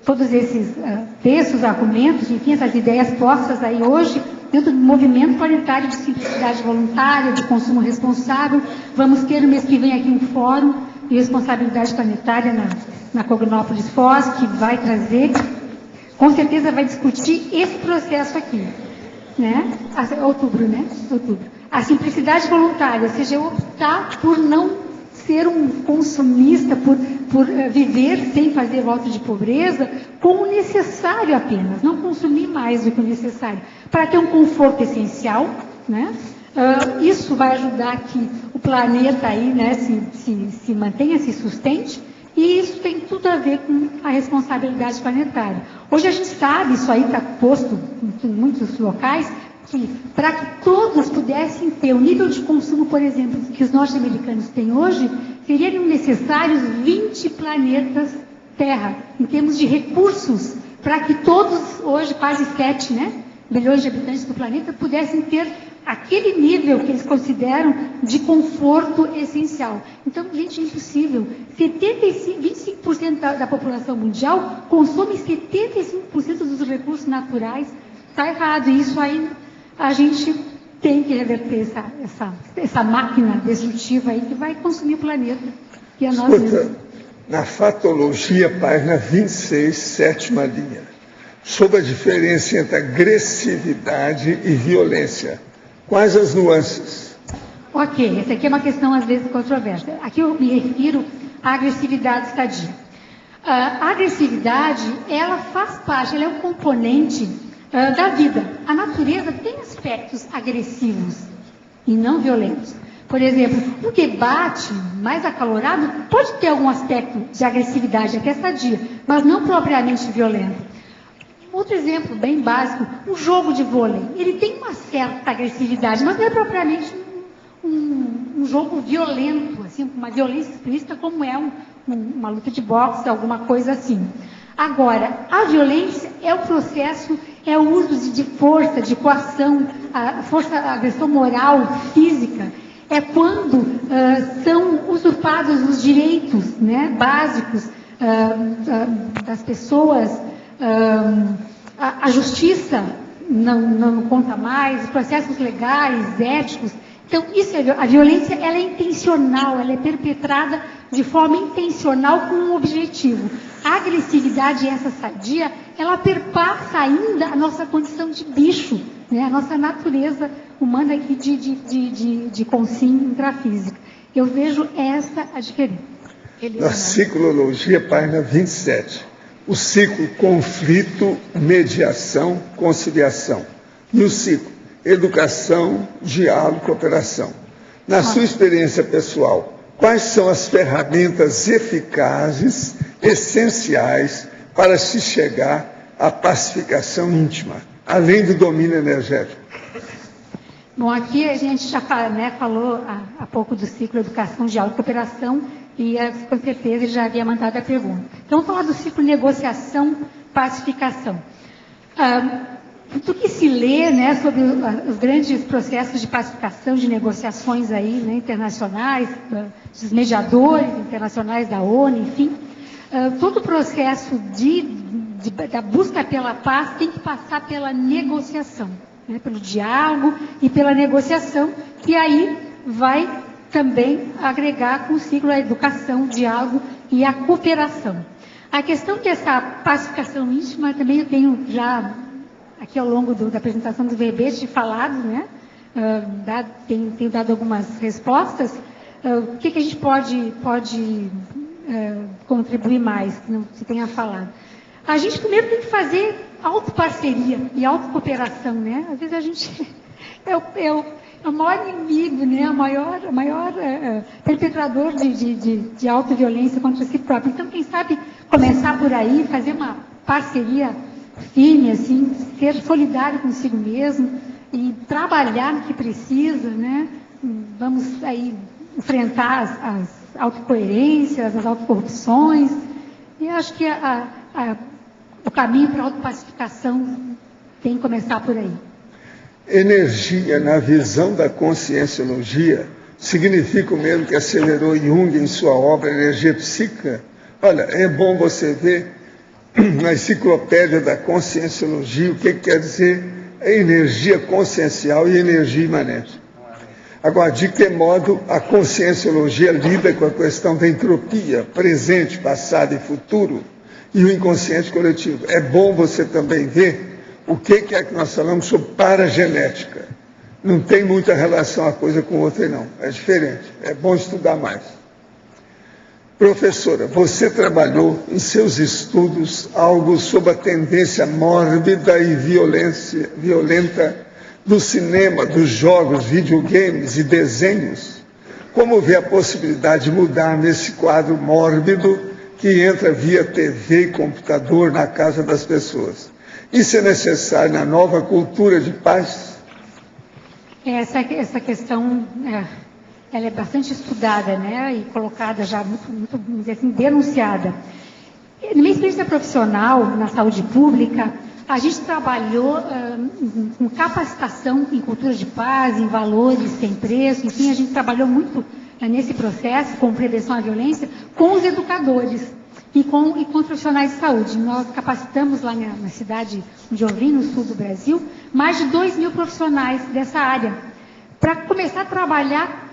todos esses textos, argumentos, enfim, essas ideias postas aí hoje, dentro do movimento planetário de simplicidade voluntária, de consumo responsável. Vamos ter no mês que vem aqui um fórum de responsabilidade planetária na Cognópolis Foz, que vai trazer, com certeza vai discutir esse processo aqui, né? Outubro, né? Outubro. A simplicidade voluntária, ou seja, eu optar por não ser um consumista, por viver sem fazer voto de pobreza, com o necessário apenas, não consumir mais do que o necessário, para ter um conforto essencial, né? Isso vai ajudar que o planeta aí, né, se mantenha, se sustente, e isso tem tudo a ver com a responsabilidade planetária. Hoje a gente sabe, isso aí está posto em muitos locais, que para que todos pudessem ter o nível de consumo, por exemplo, que os norte-americanos têm hoje, seriam necessários 20 planetas Terra, em termos de recursos, para que todos, hoje quase 7, né, bilhões de habitantes do planeta, pudessem ter aquele nível que eles consideram de conforto essencial. Então, gente, é impossível. 25% da população mundial consome 75% dos recursos naturais. Está errado. E isso aí a gente tem que reverter essa máquina destrutiva aí que vai consumir o planeta. E a nós mesmos. Na fatologia, página 26, sétima linha, sobre a diferença entre agressividade e violência. Quais as nuances? Ok, essa aqui é uma questão às vezes controversa. Aqui eu me refiro à agressividade sadia. A agressividade, ela faz parte, ela é um componente da vida. A natureza tem aspectos agressivos e não violentos. Por exemplo, um debate mais acalorado pode ter algum aspecto de agressividade, até sadia, mas não propriamente violento. Outro exemplo bem básico, um jogo de vôlei. Ele tem uma certa agressividade, mas não é propriamente um jogo violento, assim, uma violência explícita, como é uma luta de boxe, alguma coisa assim. Agora, a violência é o processo, é o uso de força, de coação, a agressão moral, física. É quando são usurpados os direitos, né, básicos das pessoas. A justiça não conta mais, os processos legais, éticos. Então, a violência, ela é intencional, ela é perpetrada de forma intencional com um objetivo. A agressividade, essa sadia, ela perpassa ainda a nossa condição de bicho, né? A nossa natureza humana aqui de consciência intrafísica. Eu vejo essa a diferença. Na ciclologia, página 27. O ciclo conflito, mediação, conciliação. E o ciclo educação, diálogo, cooperação. Na sua experiência pessoal, quais são as ferramentas eficazes, essenciais, para se chegar à pacificação íntima, além do domínio energético? Bom, aqui a gente já falou há pouco do ciclo educação, diálogo, cooperação, e com certeza ele já havia mandado a pergunta. Então, vamos falar do ciclo negociação, pacificação. Do que se lê, né, sobre os grandes processos de pacificação, de negociações aí, né, internacionais, dos mediadores internacionais da ONU, enfim, todo o processo da busca pela paz tem que passar pela negociação, né? Pelo diálogo e pela negociação, que aí vai também agregar consigo a educação, o diálogo e a cooperação. A questão dessa pacificação íntima também eu tenho já, aqui ao longo da apresentação do verbete, falado, né? Tenho dado algumas respostas. O que a gente pode contribuir mais, que não se tenha falado? A gente primeiro tem que fazer autoparceria e autocooperação, né? Às vezes a gente é o maior inimigo, né? O maior perpetrador de autoviolência contra si próprio. Então, quem sabe começar por aí, fazer uma parceria firme, assim, ser solidário consigo mesmo e trabalhar no que precisa, né? Vamos aí enfrentar as autocoerências, as autocorrupções. E acho que o caminho para a autopacificação tem que começar por aí. Energia, na visão da conscienciologia, significa o mesmo que acelerou Jung em sua obra Energia Psíquica. Olha, é bom você ver na enciclopédia da conscienciologia o que quer dizer energia consciencial e energia imanente. Agora, de que modo a conscienciologia lida com a questão da entropia, presente, passado e futuro, e o inconsciente coletivo? É bom você também ver o que é que nós falamos sobre paragenética. Não tem muita relação uma coisa com outra, não. É diferente. É bom estudar mais. Professora, você trabalhou em seus estudos algo sobre a tendência mórbida e violenta do cinema, dos jogos, videogames e desenhos. Como vê a possibilidade de mudar nesse quadro mórbido que entra via TV e computador na casa das pessoas? Isso é necessário na nova cultura de paz? Essa questão ela é bastante estudada, né, e colocada já muito vamos dizer assim, denunciada. Na minha experiência profissional na saúde pública, a gente trabalhou com capacitação em cultura de paz, em valores sem preço, enfim, a gente trabalhou muito nesse processo, com prevenção à violência, com os educadores e com os profissionais de saúde. Nós capacitamos lá na cidade de Ouvim, no sul do Brasil, mais de 2.000 profissionais dessa área, para começar a trabalhar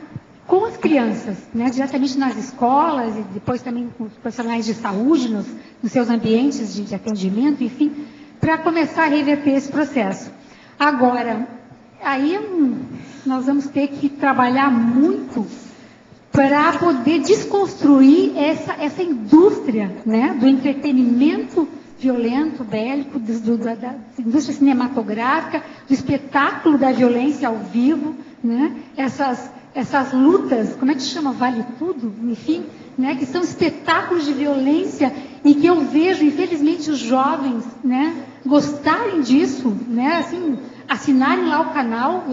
com as crianças, né, diretamente nas escolas e depois também com os profissionais de saúde, nos seus ambientes de atendimento, enfim, para começar a reverter esse processo. Agora, aí nós vamos ter que trabalhar muito para poder desconstruir essa indústria, né, do entretenimento violento, bélico, da indústria cinematográfica, do espetáculo da violência ao vivo, né, essas lutas, como é que chama? Vale tudo? Enfim, né, que são espetáculos de violência e que eu vejo, infelizmente, os jovens, né, gostarem disso, né, assim, assinarem lá o canal,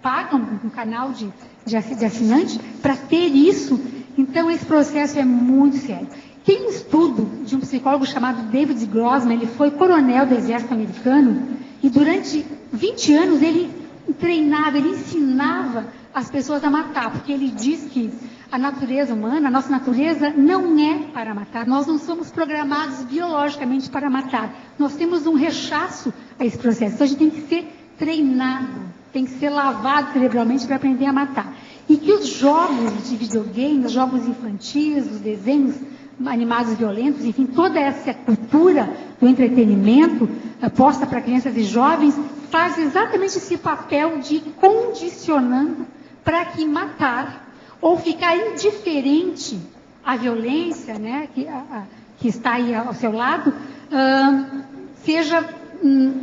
pagam um canal de assinante para ter isso. Então, esse processo é muito sério. Tem um estudo de um psicólogo chamado David Grossman, ele foi coronel do exército americano e durante 20 anos ele treinava, ele ensinava as pessoas a matar, porque ele diz que a natureza humana, a nossa natureza não é para matar, nós não somos programados biologicamente para matar, nós temos um rechaço a esse processo, então a gente tem que ser treinado, tem que ser lavado cerebralmente para aprender a matar. E que os jogos de videogame, os jogos infantis, os desenhos animados violentos, enfim, toda essa cultura do entretenimento posta para crianças e jovens faz exatamente esse papel de ir condicionando para que matar ou ficar indiferente à violência, né, que está aí ao seu lado, seja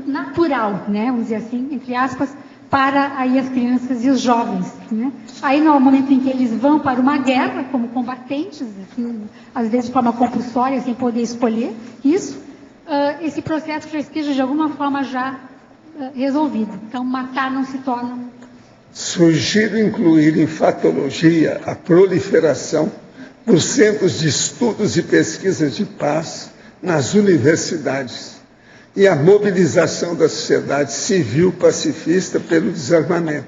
natural, né, vamos dizer assim, entre aspas, para aí as crianças e os jovens, né? Aí no momento em que eles vão para uma guerra como combatentes, assim, às vezes de forma compulsória, sem poder escolher isso, esse processo já esteja de alguma forma já resolvido. Então matar não se torna... Sugiro incluir em fatologia a proliferação dos centros de estudos e pesquisas de paz nas universidades e a mobilização da sociedade civil pacifista pelo desarmamento.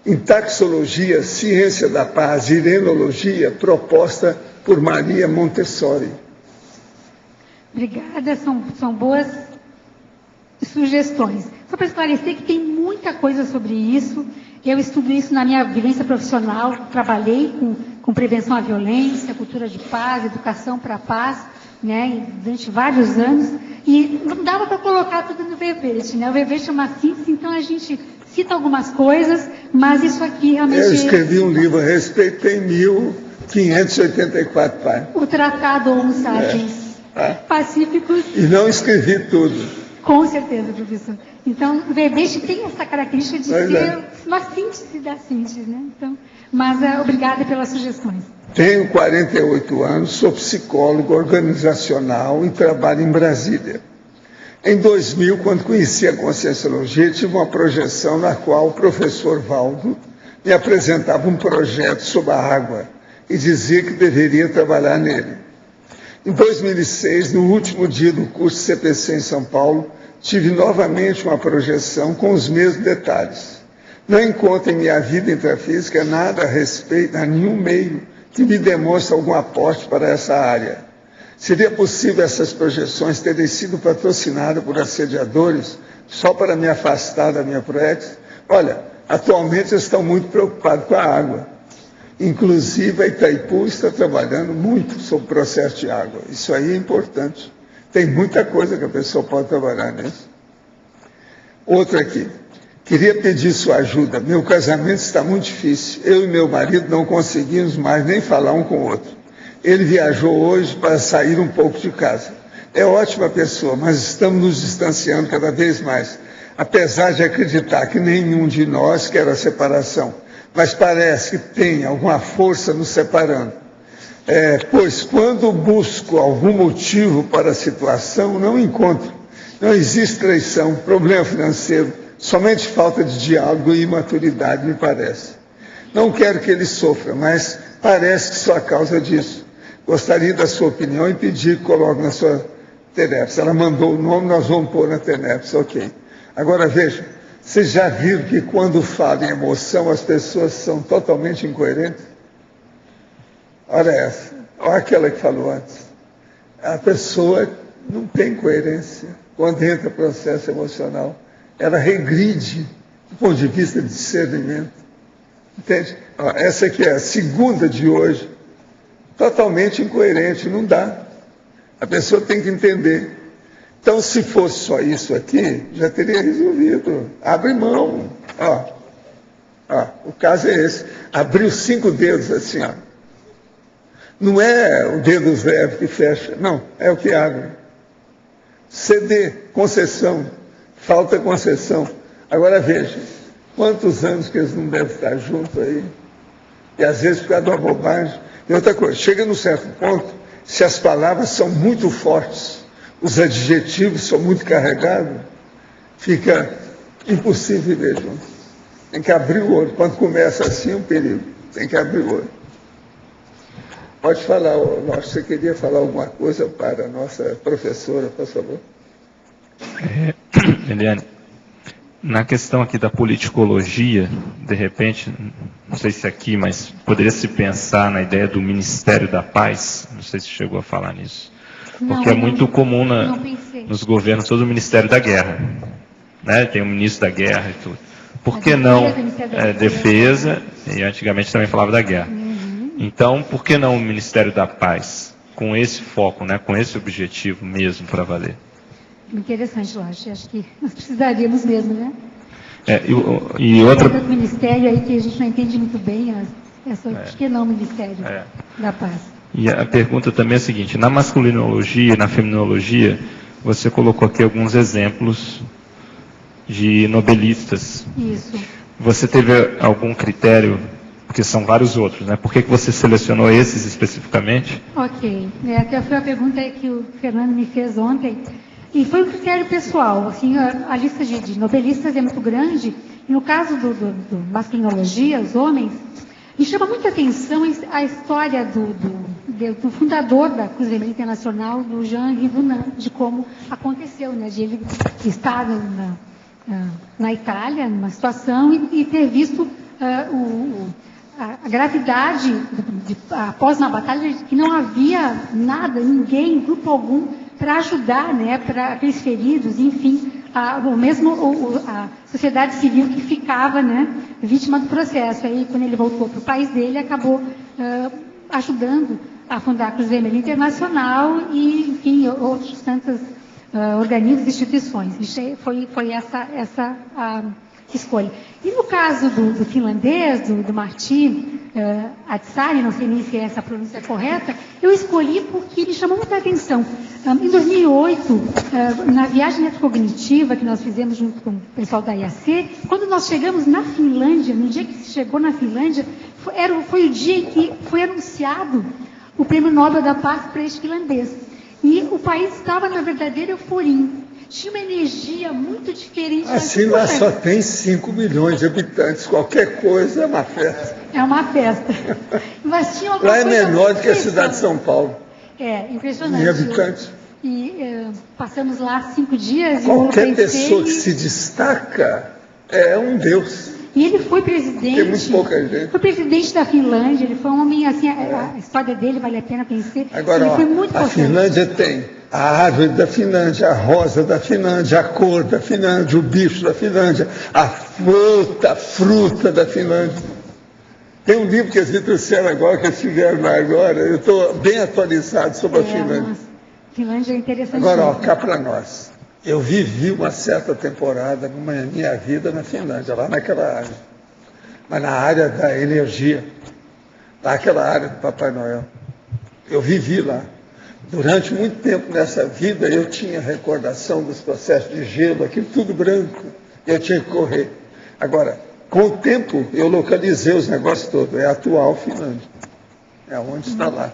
Em taxologia, ciência da paz e irenologia, proposta por Maria Montessori. Obrigada, são boas sugestões. Só para esclarecer que tem muita coisa sobre isso. Eu estudo isso na minha vivência profissional, trabalhei com prevenção à violência, cultura de paz, educação para a paz, né, durante vários anos, e não dava para colocar tudo no verbete, né? O verbete é uma síntese, então a gente cita algumas coisas, mas isso aqui realmente... Eu escrevi um livro a respeito, tem 1.584 páginas. O Tratado Homo Sapiens, Pacíficos... E não escrevi tudo. Com certeza, professor. Então, o verbete tem essa característica de ser uma síntese da síntese, né? Então, mas obrigada pelas sugestões. Tenho 48 anos, sou psicólogo organizacional e trabalho em Brasília. Em 2000, quando conheci a Conscienciologia, tive uma projeção na qual o professor Valdo me apresentava um projeto sobre a água e dizia que deveria trabalhar nele. Em 2006, no último dia do curso CPC em São Paulo, tive novamente uma projeção com os mesmos detalhes. Não encontro em minha vida intrafísica nada a respeito, a nenhum meio que me demonstre algum aporte para essa área. Seria possível essas projeções terem sido patrocinadas por assediadores só para me afastar da minha proex? Olha, atualmente estão muito preocupados com a água. Inclusive a Itaipu está trabalhando muito sobre o processo de água. Isso aí é importante. Tem muita coisa que a pessoa pode trabalhar nisso. Outra aqui. Queria pedir sua ajuda. Meu casamento está muito difícil. Eu e meu marido não conseguimos mais nem falar um com o outro. Ele viajou hoje para sair um pouco de casa. É ótima pessoa, mas estamos nos distanciando cada vez mais. Apesar de acreditar que nenhum de nós quer a separação. Mas parece que tem alguma força nos separando. Pois quando busco algum motivo para a situação, não encontro. Não existe traição, problema financeiro, somente falta de diálogo e imaturidade, me parece. Não quero que ele sofra, mas parece que só a causa disso. Gostaria da sua opinião e pedir que coloque na sua TENEPS. Ela mandou o nome, nós vamos pôr na TENEPS, ok. Agora veja, vocês já viram que quando falam em emoção, as pessoas são totalmente incoerentes? Olha essa, olha aquela que falou antes. A pessoa não tem coerência quando entra no processo emocional. Ela regride do ponto de vista de discernimento. Entende? Essa aqui é a segunda de hoje. Totalmente incoerente, não dá. A pessoa tem que entender. Então, se fosse só isso aqui, já teria resolvido. Abre mão. O caso é esse. Abriu 5 dedos assim, ó. Não é o dedo leve que fecha, não, é o que abre. Ceder, concessão, falta concessão. Agora veja, quantos anos que eles não devem estar juntos aí? E às vezes por causa de uma bobagem. E outra coisa, chega num certo ponto, se as palavras são muito fortes, os adjetivos são muito carregados, fica impossível viver junto. Tem que abrir o olho. Quando começa assim, é um perigo. Tem que abrir o olho. Pode falar, você queria falar alguma coisa para a nossa professora, por favor? Eliane, na questão aqui da politicologia, de repente, não sei se aqui, mas poderia se pensar na ideia do Ministério da Paz, não sei se chegou a falar nisso, porque é muito comum nos governos todo o Ministério da Guerra, né? Tem o Ministro da Guerra e tudo. Por que não defesa, e antigamente também falava da guerra. Então, por que não o Ministério da Paz, com esse foco, né, com esse objetivo mesmo para valer? Interessante, eu acho que nós precisaríamos mesmo, né? E outra... Tem ministério aí que a gente não entende muito bem, por que não o Ministério da Paz? E a pergunta também é a seguinte, na masculinologia e na feminologia, você colocou aqui alguns exemplos de nobelistas. Isso. Você teve algum critério... Porque são vários outros, né? Por que você selecionou esses especificamente? Ok. Até foi a pergunta que o Fernando me fez ontem. E foi um critério pessoal. Assim, a lista de nobelistas é muito grande. E no caso do masculinologia, os homens, me chama muita atenção a história do fundador da Cruz Vermelha Internacional, do Jean-Henri Dunant, de como aconteceu, né? De ele estar na Itália, numa situação, e ter visto a gravidade após uma batalha, que não havia nada, ninguém, grupo algum, para ajudar, né, para aqueles feridos, enfim, a sociedade civil que ficava, né, vítima do processo. Aí, quando ele voltou para o país dele, acabou ajudando a fundar a Cruz Vermelha Internacional e, enfim, outros tantos organismos e instituições. Foi essa a escolha. E no caso do finlandês, do Martti Ahtisaari, não sei nem se essa pronúncia é correta, eu escolhi porque me chamou muita atenção. Em 2008, na viagem retrocognitiva que nós fizemos junto com o pessoal da IAC, quando nós chegamos na Finlândia, no dia que se chegou na Finlândia, foi o dia em que foi anunciado o Prêmio Nobel da Paz para este finlandês. E o país estava na verdadeira euforia. Tinha uma energia muito diferente. Assim, lá só tem 5 milhões de habitantes. Qualquer coisa é uma festa. É uma festa. Mas tinha lá é menor do que a cidade de São Paulo. É, impressionante. Em habitantes. E passamos lá 5 dias. Qualquer pessoa que se destaca é um deus. E ele foi presidente. Tem muito pouca gente. Foi presidente da Finlândia. Ele foi um homem, assim, a história dele vale a pena conhecer. Agora, ele foi muito a Finlândia tem a árvore da Finlândia, a rosa da Finlândia, a cor da Finlândia, o bicho da Finlândia, a fruta da Finlândia. Tem um livro que eles me trouxeram agora, que eles tiveram lá agora. Eu estou bem atualizado sobre a Finlândia. Nossa. Finlândia é interessante. Agora, cá para nós. Eu vivi uma certa temporada na minha vida na Finlândia, lá naquela área. Mas na área da energia, naquela área do Papai Noel. Eu vivi lá. Durante muito tempo nessa vida, eu tinha recordação dos processos de gelo, aquilo tudo branco. Eu tinha que correr. Agora, com o tempo, eu localizei os negócios todos. É a atual Finlândia. É onde está lá.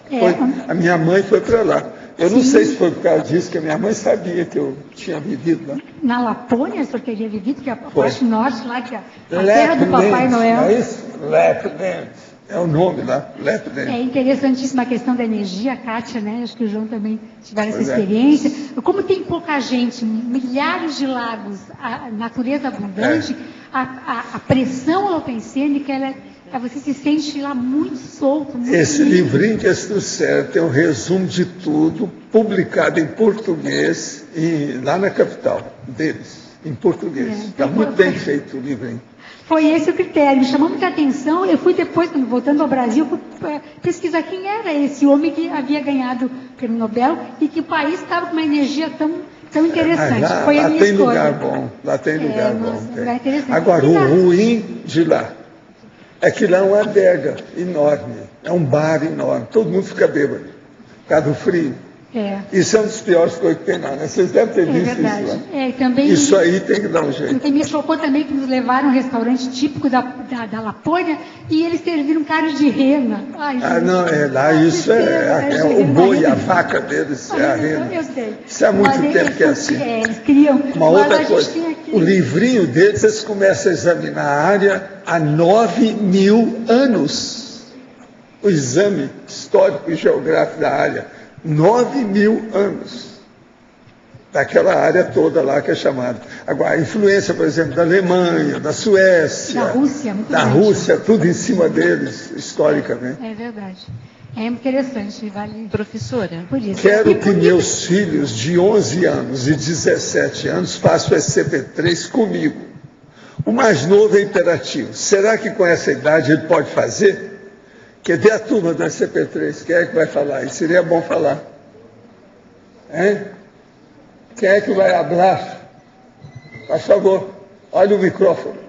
A minha mãe foi para lá. Eu não sei se foi por causa disso, que a minha mãe sabia que eu tinha vivido lá. Na Lapônia, o senhor teria vivido, que é a parte norte lá, que é a terra do Papai Noel. É isso? Lapland. É o nome lá, Lapland. É interessantíssima a questão da energia, a Kátia, né? Acho que o João também tiveram essa experiência. Como tem pouca gente, milhares de lagos, a natureza abundante, a pressão holopensênica, você se sente lá muito solto. Muito Esse livrinho que eles trouxeram tem um resumo de tudo, publicado em português, lá na capital deles, em português. Está muito bem feito o livrinho. Foi esse o critério, me chamou muita atenção. Eu fui depois, voltando ao Brasil, pesquisar quem era esse homem que havia ganhado o Prêmio Nobel e que o país estava com uma energia tão interessante. Foi a minha tem escolha. Lugar bom, lá tem lugar bom. Lugar interessante. Agora, o ruim de lá é que lá é uma adega enorme, é um bar enorme, todo mundo fica bêbado, por causa do frio. Isso é uma das piores coisas que tem lá, né? Vocês devem ter visto verdade. isso lá. Também, isso aí tem que dar um jeito. E me chocou também que nos levaram a um restaurante típico da Lapônia e eles serviram carne de rena. Ai, não, lá isso é o boi, a vaca deles, é a rena. Eu sei. Isso há muito tempo que é assim. Eles criam. Uma outra coisa, o livrinho deles, eles começam a examinar a área há 9.000 anos. O exame histórico e geográfico da área. 9.000 anos, daquela área toda lá que é chamada. Agora, a influência, por exemplo, da Alemanha, da Suécia, da Rússia, tudo em cima deles, historicamente. É verdade. É interessante, vale. Professora, por isso. Quero que meus filhos de 11 anos e 17 anos façam SCP-3 comigo. O mais novo é imperativo. Será que com essa idade ele pode fazer? Cadê a turma da CP3? Quem é que vai falar? Isso seria bom falar. Hein? Quem é que vai falar? Por favor, olha o microfone.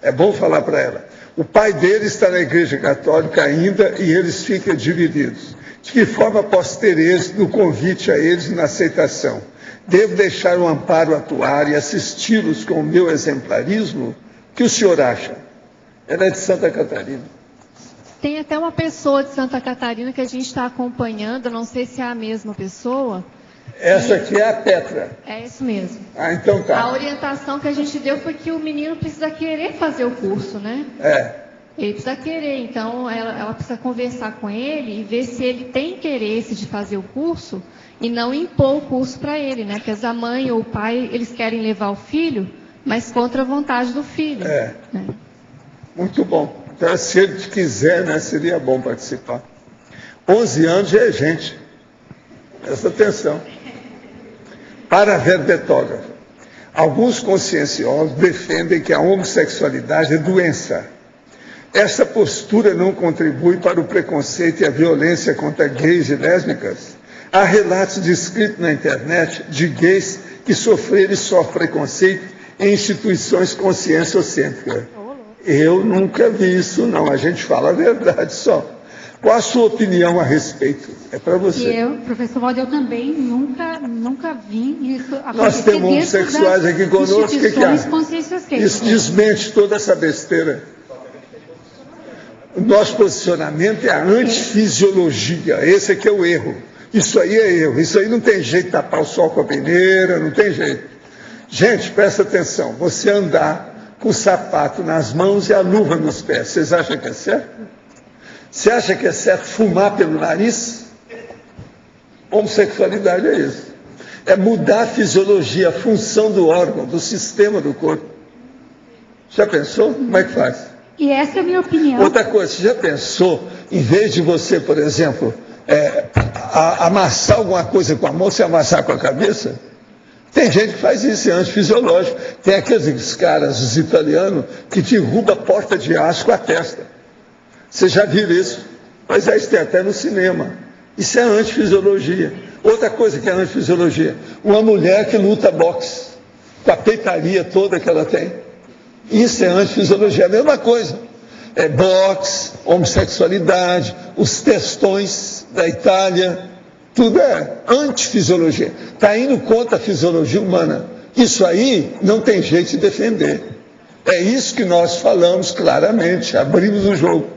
É bom falar para ela. O pai dele está na Igreja Católica ainda e eles ficam divididos. De que forma posso ter êxito no convite a eles e na aceitação? Devo deixar o amparo atuar e assisti-los com o meu exemplarismo? O que o senhor acha? Ela é de Santa Catarina. Tem até uma pessoa de Santa Catarina que a gente está acompanhando, não sei se é a mesma pessoa. Essa aqui é a Petra. É isso mesmo. Então tá. A orientação que a gente deu foi que o menino precisa querer fazer o curso, né? Ele precisa querer, então ela precisa conversar com ele e ver se ele tem interesse de fazer o curso e não impor o curso para ele, né? Porque a mãe ou o pai, eles querem levar o filho, mas contra a vontade do filho. Né? Muito bom. Então, se ele quiser, né, seria bom participar. 11 anos já é gente. Presta atenção. Para verbetógrafo, alguns conscienciólogos defendem que a homossexualidade é doença. Essa postura não contribui para o preconceito e a violência contra gays e lésbicas. Há relatos descritos na internet de gays que sofreram e sofrem preconceito em instituições conscienciocêntricas. Eu nunca vi isso, não. A gente fala a verdade só. Qual a sua opinião a respeito? É para você. Eu, professor Waldo, eu também nunca vi isso acontecer. Nós temos homossexuais aqui conosco. O que há? Isso desmente toda essa besteira. O nosso posicionamento é a antifisiologia. Esse aqui é o erro. Isso aí é erro. Isso aí não tem jeito de tapar o sol com a peneira, não tem jeito. Gente, presta atenção. Você andar com o sapato nas mãos e a luva nos pés, vocês acham que é certo? Você acha que é certo fumar pelo nariz? Homossexualidade é isso. É mudar a fisiologia, a função do órgão, do sistema do corpo. Já pensou? Como é que faz? E essa é a minha opinião. Outra coisa, você já pensou, em vez de você, por exemplo, amassar alguma coisa com a mão, você amassar com a cabeça? Tem gente que faz isso, é antifisiológico. Tem aqueles caras, os italianos, que derrubam a porta de aço com a testa. Você já viu isso? Mas isso tem até no cinema. Isso é antifisiologia. Outra coisa que é antifisiologia, uma mulher que luta boxe, com a peitaria toda que ela tem. Isso é antifisiologia, a mesma coisa. É boxe, homossexualidade, os testões da Itália, tudo é antifisiologia. Está indo contra a fisiologia humana. Isso aí não tem jeito de defender. É isso que nós falamos claramente, abrimos o jogo.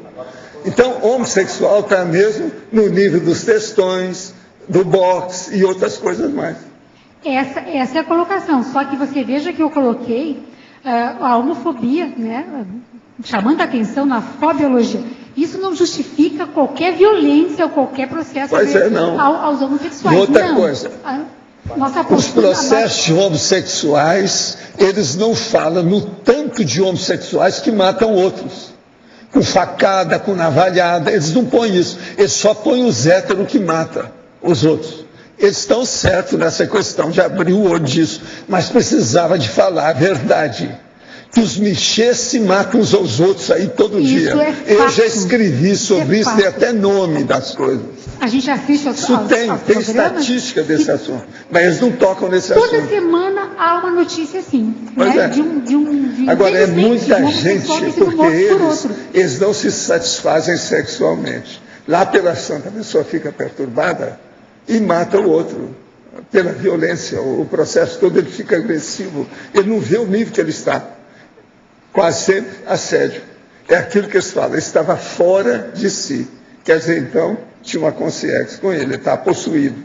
Então, homossexual está mesmo no nível dos testões, do boxe e outras coisas mais. Essa é a colocação. Só que você veja que eu coloquei a homofobia, né, chamando a atenção na fobiologia. Isso não justifica qualquer violência ou qualquer processo aos homossexuais. E outra coisa, os processos homossexuais, eles não falam no tanto de homossexuais que matam outros. Com facada, com navalhada, eles não põem isso. Eles só põem os héteros que matam os outros. Eles estão certos nessa questão de abrir o olho disso, mas precisava de falar a verdade. Que os michês se matam uns aos outros aí todo dia. Eu já escrevi sobre isso, tem até nome das coisas. A gente assiste aos Isso tem estatística desse assunto, mas eles não tocam nesse assunto. Toda semana há uma notícia assim. Pois né? é. Agora, é muita gente, porque eles não se satisfazem sexualmente. Lá pela santa, a pessoa fica perturbada e mata o outro. Pela violência, o processo todo ele fica agressivo. Ele não vê o nível que ele está. Quase sempre assédio. É aquilo que eles falam, ele estava fora de si. Quer dizer, então, tinha uma consciência com ele, ele está possuído.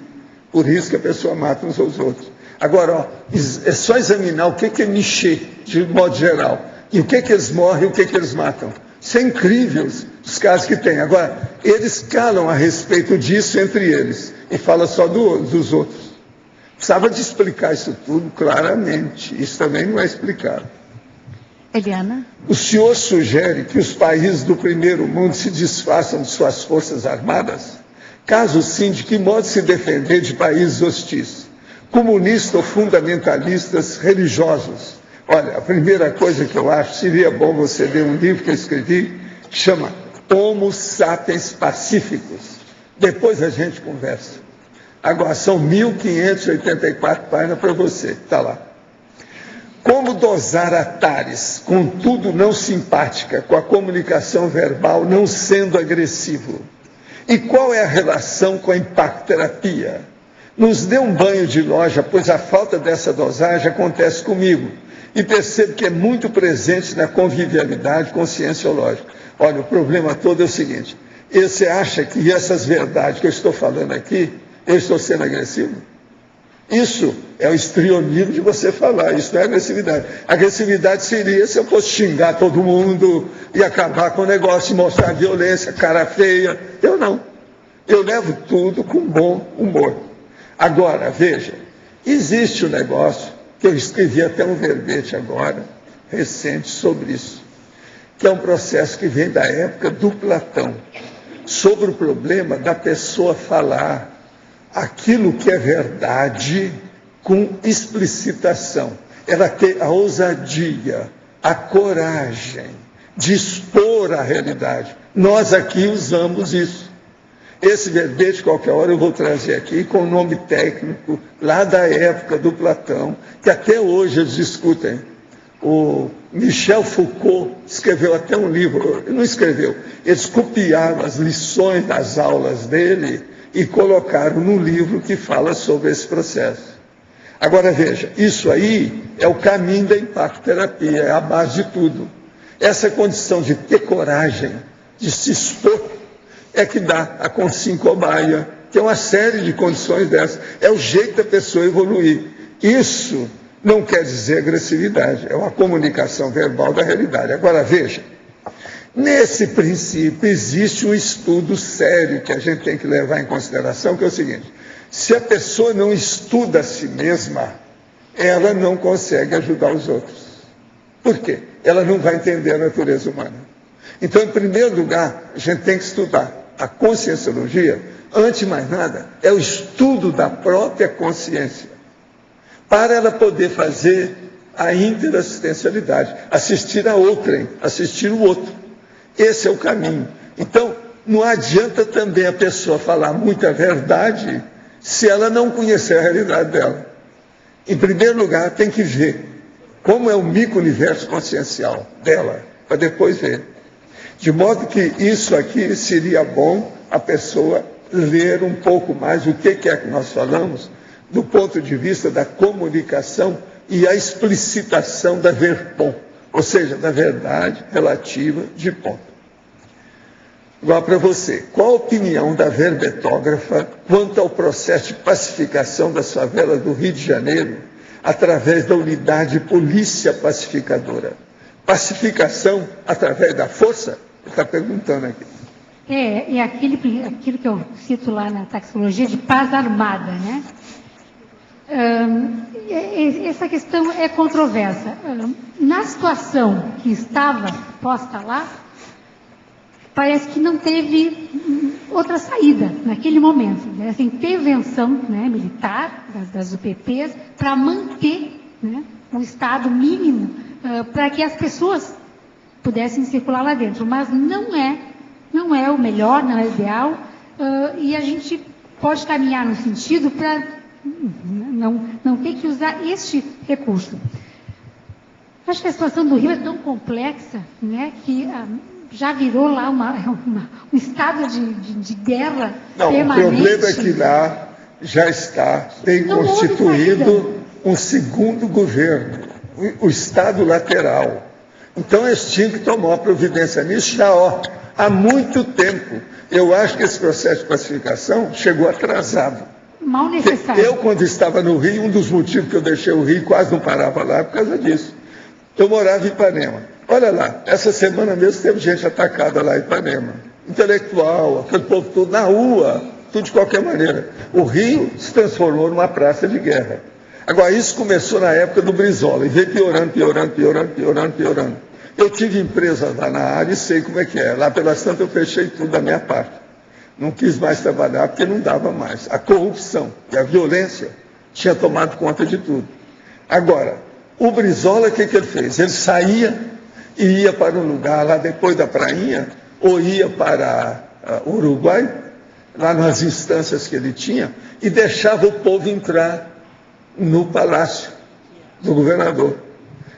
Por isso que a pessoa mata uns aos outros. Agora, é só examinar o que é Michê, de modo geral. E o que eles morrem e o que eles matam. Isso é incrível, os casos que tem. Agora, eles calam a respeito disso entre eles. E falam só dos outros. Precisava de explicar isso tudo claramente. Isso também não é explicado. Eliana? O senhor sugere que os países do primeiro mundo se desfaçam de suas forças armadas? Caso sim, de que modo se defender de países hostis? Comunistas ou fundamentalistas religiosos? Olha, a primeira coisa que eu acho, seria bom você ler um livro que eu escrevi, que chama Homo Sapiens Pacíficos. Depois a gente conversa. Agora, são 1.584 páginas para você, está lá. Como dosar atares, contudo não simpática, com a comunicação verbal não sendo agressivo? E qual é a relação com a impactoterapia? Nos dê um banho de loja, pois a falta dessa dosagem acontece comigo. E percebo que é muito presente na convivialidade conscienciológica. Olha, o problema todo é o seguinte, você acha que essas verdades que eu estou falando aqui, eu estou sendo agressivo? Isso é o estrionismo de você falar, isso não é agressividade. Agressividade seria se eu fosse xingar todo mundo e acabar com o negócio, mostrar violência, cara feia. Eu não. Eu levo tudo com bom humor. Agora, veja, existe um negócio, que eu escrevi até um verbete agora, recente, sobre isso, que é um processo que vem da época do Platão, sobre o problema da pessoa falar aquilo que é verdade com explicitação. Era ter a ousadia, a coragem de expor a realidade. Nós aqui usamos isso. Esse verbete, qualquer hora, eu vou trazer aqui com o nome técnico, lá da época do Platão, que até hoje eles discutem. O Michel Foucault escreveu até um livro, não escreveu, eles copiaram as lições das aulas dele e colocaram no livro que fala sobre esse processo. Agora veja, isso aí é o caminho da impacto-terapia, é a base de tudo. Essa condição de ter coragem, de se expor, é que dá a consciência cobaia, que é uma série de condições dessas. É o jeito da pessoa evoluir. Isso não quer dizer agressividade, é uma comunicação verbal da realidade. Agora veja, nesse princípio existe um estudo sério que a gente tem que levar em consideração, que é o seguinte: se a pessoa não estuda a si mesma, ela não consegue ajudar os outros. Por quê? Ela não vai entender a natureza humana. Então, em primeiro lugar, a gente tem que estudar. A conscienciologia, antes de mais nada, é o estudo da própria consciência, para ela poder fazer a interassistencialidade, assistir a outrem, assistir o outro. Esse é o caminho. Então, não adianta também a pessoa falar muita verdade se ela não conhecer a realidade dela. Em primeiro lugar, tem que ver como é o micro-universo consciencial dela, para depois ver. De modo que isso aqui seria bom a pessoa ler um pouco mais o que é que nós falamos, do ponto de vista da comunicação e a explicitação da verpom, ou seja, da verdade relativa de ponto. Igual para você, qual a opinião da verbetógrafa quanto ao processo de pacificação das favelas do Rio de Janeiro através da unidade polícia pacificadora? Pacificação através da força? Ele está perguntando aqui. É aquilo que eu cito lá na taxologia de paz armada, né? Essa questão é controversa. Na situação que estava posta lá, parece que não teve outra saída naquele momento. Essa intervenção, né, militar das UPPs para manter, né, um estado mínimo para que as pessoas pudessem circular lá dentro. Mas não é o melhor, não é o ideal, e a gente pode caminhar no sentido para não ter que usar este recurso. Acho que a situação do Rio é tão complexa, né, que já virou lá um estado de guerra permanente. O problema é que lá já tem constituído um segundo governo, o Estado lateral. Então eles tinham que tomar uma providência nisso já há muito tempo. Eu acho que esse processo de pacificação chegou atrasado. Mal necessário. Eu, quando estava no Rio, um dos motivos que eu deixei o Rio, quase não parava lá, por causa disso. Eu morava em Ipanema. Olha lá, essa semana mesmo teve gente atacada lá em Ipanema. Intelectual, aquele povo todo na rua, tudo de qualquer maneira. O Rio se transformou numa praça de guerra. Agora, isso começou na época do Brizola, e veio piorando. Eu tive empresa lá na área e sei como é que é. Lá pelas tantas eu fechei tudo da minha parte. Não quis mais trabalhar porque não dava mais. A corrupção e a violência tinha tomado conta de tudo. Agora, o Brizola, o que ele fez? Ele saía e ia para um lugar lá depois da prainha, ou ia para o Uruguai, lá nas instâncias que ele tinha, e deixava o povo entrar no palácio do governador.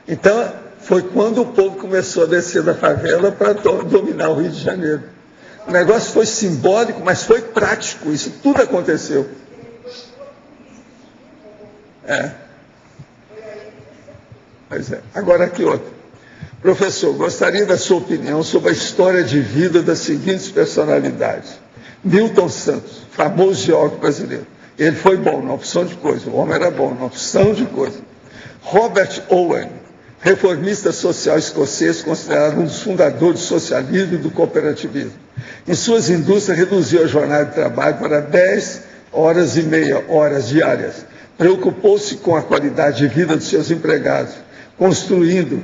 Então, foi quando o povo começou a descer da favela para dominar o Rio de Janeiro. O negócio foi simbólico, mas foi prático. Isso tudo aconteceu. Pois é. Agora aqui outro. Professor, gostaria da sua opinião sobre a história de vida das seguintes personalidades. Milton Santos, famoso geógrafo brasileiro. Ele foi bom na opção de coisa, o homem era bom na opção de coisa. Robert Owen, reformista social escocês, considerado um dos fundadores do socialismo e do cooperativismo. Em suas indústrias, reduziu a jornada de trabalho para 10,5 horas diárias. Preocupou-se com a qualidade de vida dos seus empregados, construindo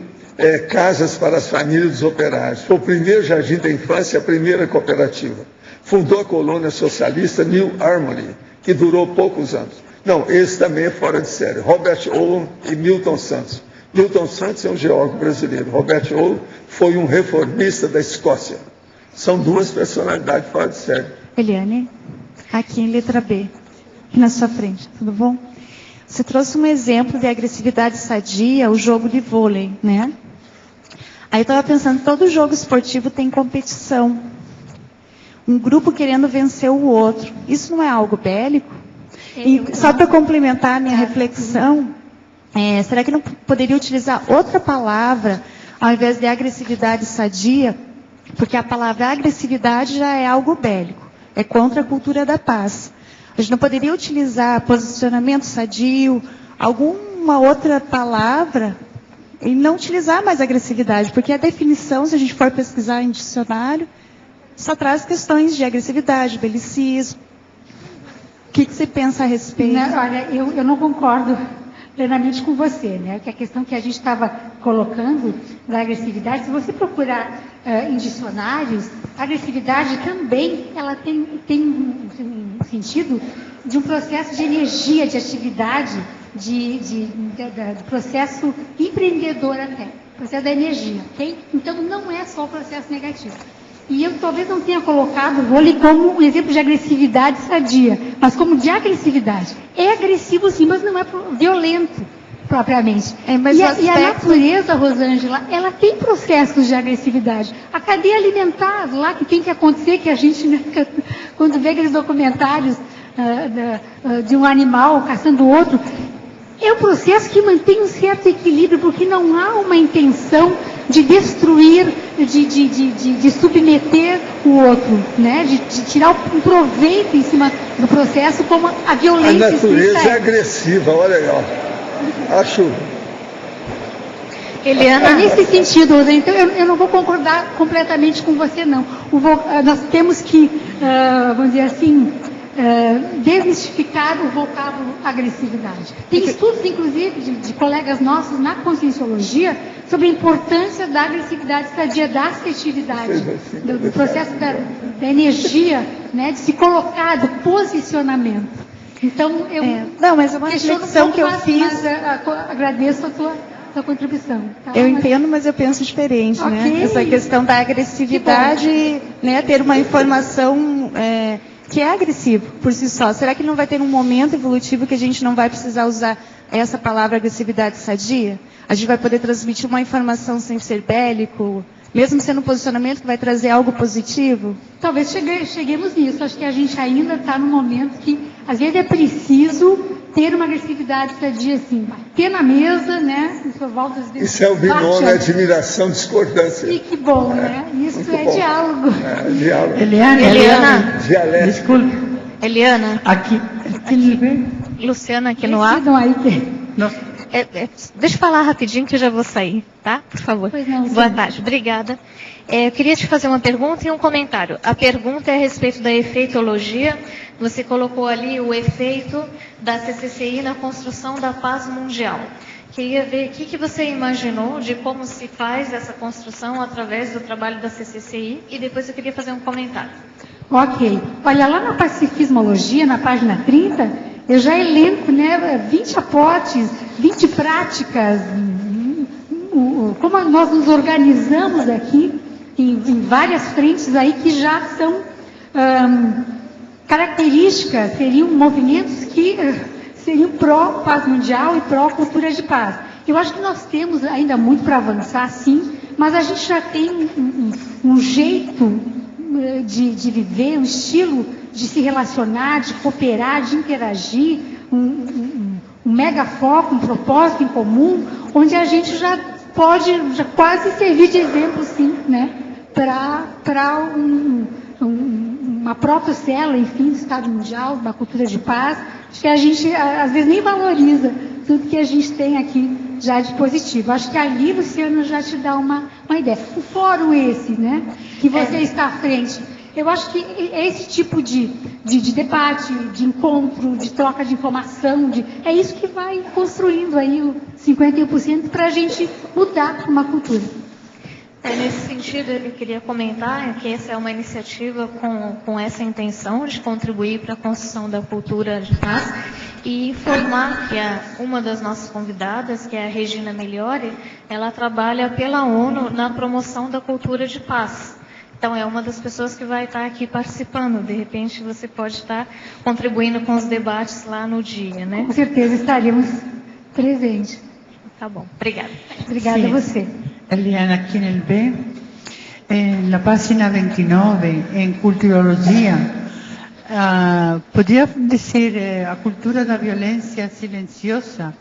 casas para as famílias dos operários. Foi o primeiro jardim da infância e a primeira cooperativa. Fundou a colônia socialista New Harmony, que que durou poucos anos. Não, esse também é fora de série. Robert Owen e Milton Santos. Milton Santos é um geógrafo brasileiro. Robert Owen foi um reformista da Escócia. São duas personalidades fora de série. Eliane, aqui em letra B, aqui na sua frente, tudo bom? Você trouxe um exemplo de agressividade sadia, o jogo de vôlei, né? Aí eu estava pensando, todo jogo esportivo tem competição. Um grupo querendo vencer o outro. Isso não é algo bélico? E só para complementar a minha reflexão, será que não poderia utilizar outra palavra ao invés de agressividade sadia? Porque a palavra agressividade já é algo bélico. É contra a cultura da paz. A gente não poderia utilizar posicionamento sadio, alguma outra palavra, e não utilizar mais agressividade, porque a definição, se a gente for pesquisar em dicionário, só traz questões de agressividade, belicismo. O que você pensa a respeito? Não, olha, eu não concordo plenamente com você, né? Que a questão que a gente estava colocando da agressividade, se você procurar em dicionários, a agressividade também ela tem um sentido de um processo de energia, de atividade, do processo empreendedor até, processo da energia, ok? Então não é só o processo negativo. E eu talvez não tenha colocado o vôlei como um exemplo de agressividade sadia, mas como de agressividade. É agressivo sim, mas não é violento propriamente. E a natureza, Rosângela, ela tem processos de agressividade. A cadeia alimentar lá que tem que acontecer, que a gente, né, quando vê aqueles documentários de um animal caçando outro, é um processo que mantém um certo equilíbrio, porque não há uma intenção de destruir, de submeter o outro, né? de tirar um proveito em cima do processo, como a violência. A natureza é agressiva, olha legal. Acho. Eliana, nesse sentido, Rosa, então eu não vou concordar completamente com você, não. Nós temos que, vamos dizer assim, desmistificar o vocábulo agressividade. Tem estudos, inclusive, de colegas nossos na conscienciologia sobre a importância da agressividade sadia, da assertividade, do processo da energia, né, de se colocar, do posicionamento. Então, eu não, mas é uma reflexão que eu fiz. Mas agradeço a tua contribuição. Tá? Eu entendo, mas eu penso diferente, okay, né? Essa questão da agressividade, né, ter uma informação que é agressivo por si só. Será que não vai ter um momento evolutivo que a gente não vai precisar usar essa palavra agressividade sadia? A gente vai poder transmitir uma informação sem ser bélico, mesmo sendo um posicionamento que vai trazer algo positivo? Talvez cheguemos nisso. Acho que a gente ainda está num momento que, às vezes, é preciso ter uma agressividade sadia, assim, bater na mesa, né? Isso é o binômio, admiração, discordância. E que bom, né? Isso é bom. Diálogo. Diálogo. Eliana. Dialética. Desculpe. Eliana. Aqui. Luciana aqui no ar. Deixa eu falar rapidinho que eu já vou sair, tá? Por favor. Pois não, boa tarde. Obrigada. Eu queria te fazer uma pergunta e um comentário. A pergunta é a respeito da efeitologia. Você colocou ali o efeito da CCCI na construção da paz mundial. Queria ver o que você imaginou de como se faz essa construção através do trabalho da CCCI e depois eu queria fazer um comentário. Ok. Olha, lá na Pacifismologia, na página 30, eu já elenco, né, 20 aportes, 20 práticas, como nós nos organizamos aqui, em várias frentes aí que já são características, seriam movimentos que seriam pró-paz mundial e pró-cultura de paz. Eu acho que nós temos ainda muito para avançar, sim, mas a gente já tem um jeito de viver, um estilo de se relacionar, de cooperar, de interagir, um mega foco, um propósito em comum, onde a gente já pode quase servir de exemplo, sim, né, para uma proto-célula, enfim, do Estado Mundial, da cultura de paz, que a gente, às vezes, nem valoriza tudo que a gente tem aqui já de positivo. Acho que ali, Luciano, já te dá uma ideia. O fórum esse, né, que você está à frente, eu acho que é esse tipo de debate, de encontro, de troca de informação, é isso que vai construindo aí o 51% para a gente mudar uma cultura. Nesse sentido, eu queria comentar que essa é uma iniciativa com essa intenção de contribuir para a construção da cultura de paz e informar que uma das nossas convidadas, que é a Regina Migliori, ela trabalha pela ONU na promoção da cultura de paz. Então, é uma das pessoas que vai estar aqui participando. De repente, você pode estar contribuindo com os debates lá no dia, né? Com certeza estaremos presentes. Tá bom, obrigada. Obrigada a você. Eliana, aqui no B, na página 29, em Culturologia, podia dizer a cultura da violência silenciosa,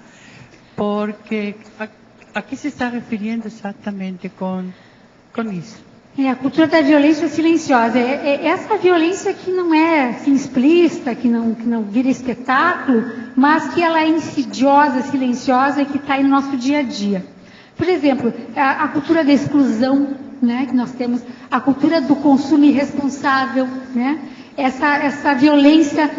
porque a que se está referindo exatamente com isso? A cultura da violência silenciosa. Essa violência que não é assim, explícita, que não vira espetáculo, mas que ela é insidiosa, silenciosa e que está aí no nosso dia a dia. Por exemplo, a cultura da exclusão, né, que nós temos, a cultura do consumo irresponsável, né, essa violência,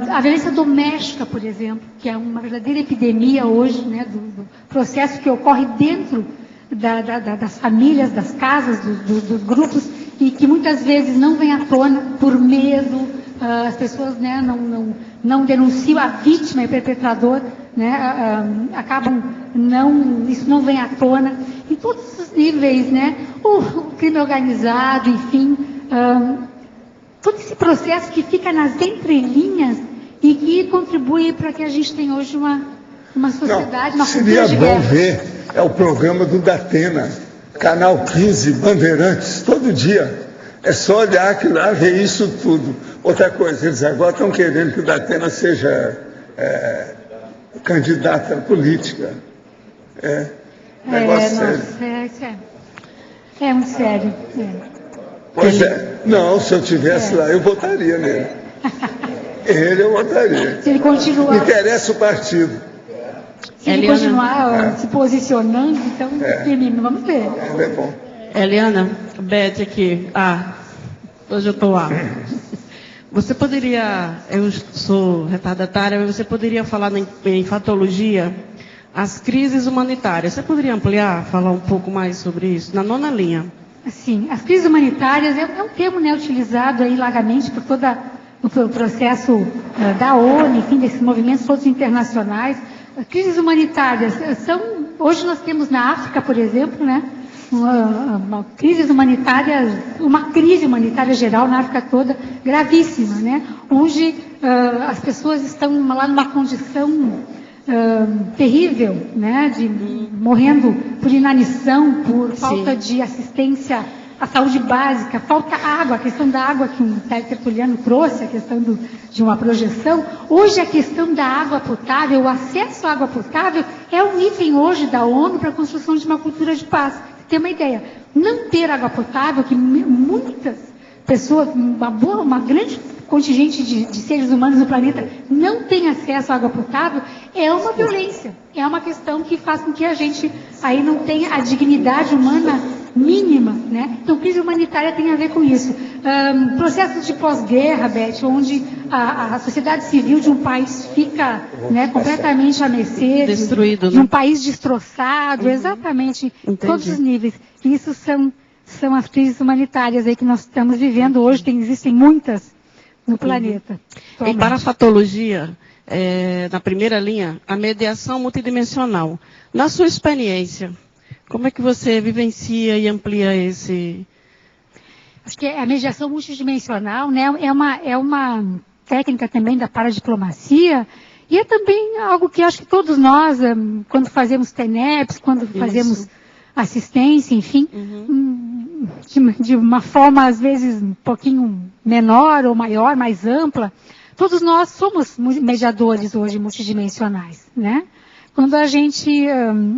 a violência doméstica, por exemplo, que é uma verdadeira epidemia hoje, né, do processo que ocorre dentro das famílias, das casas, dos grupos, e que muitas vezes não vem à tona por medo, as pessoas, né, não denunciam a vítima e o perpetrador, né, acabam isso não vem à tona, em todos os níveis, né, o crime organizado, enfim, todo esse processo que fica nas entrelinhas e que contribui para que a gente tenha hoje uma sociedade, uma cultura de guerra. Seria bom ver, é o programa do Datena, Canal 15, Bandeirantes, todo dia. É só olhar que lá vê isso tudo. Outra coisa, eles agora estão querendo que o Datena seja candidata política. Negócio sério. É muito sério. Pois é. Não, se eu estivesse lá, eu votaria nele. Ele eu votaria. Se ele continuar. Me interessa o partido. Se ele continuar se posicionando, então, vamos ver. É bom. Eliana, Beth aqui. Hoje eu estou lá. Você poderia, eu sou retardatária, mas você poderia falar em fatologia as crises humanitárias. Você poderia ampliar, falar um pouco mais sobre isso? Na 9ª linha. Sim, as crises humanitárias é um termo, né, utilizado aí largamente por todo o processo da ONU, enfim, desses movimentos todos internacionais. As crises humanitárias hoje nós temos na África, por exemplo, né, uma crise humanitária geral na África toda, gravíssima, né, onde as pessoas estão lá numa condição terrível, né, morrendo por inanição, por falta de assistência à saúde básica, falta água, a questão da água que o Sérgio Tertuliano trouxe, a questão de uma projeção. Hoje a questão da água potável, o acesso à água potável é um item hoje da ONU para a construção de uma cultura de paz. Você tem uma ideia, não ter água potável, que muitas pessoas, uma grande contingente de seres humanos no planeta não tem acesso à água potável, é uma violência, é uma questão que faz com que a gente aí não tenha a dignidade humana mínima, né? Então, crise humanitária tem a ver com isso. Processos de pós-guerra, Beth, onde a sociedade civil de um país fica, né, completamente à mercê destruído, de um país destroçado, exatamente, em todos os níveis. Isso são as crises humanitárias aí que nós estamos vivendo hoje, existem muitas no planeta. Em parafatologia, na 1ª linha, a mediação multidimensional. Na sua experiência, como é que você vivencia e amplia esse... Acho que a mediação multidimensional, né, é uma técnica também da paradiplomacia, e é também algo que acho que todos nós, quando fazemos TENEPs, quando fazemos assistência, enfim, de uma forma, às vezes, um pouquinho menor ou maior, mais ampla, todos nós somos mediadores hoje multidimensionais, né? Quando a gente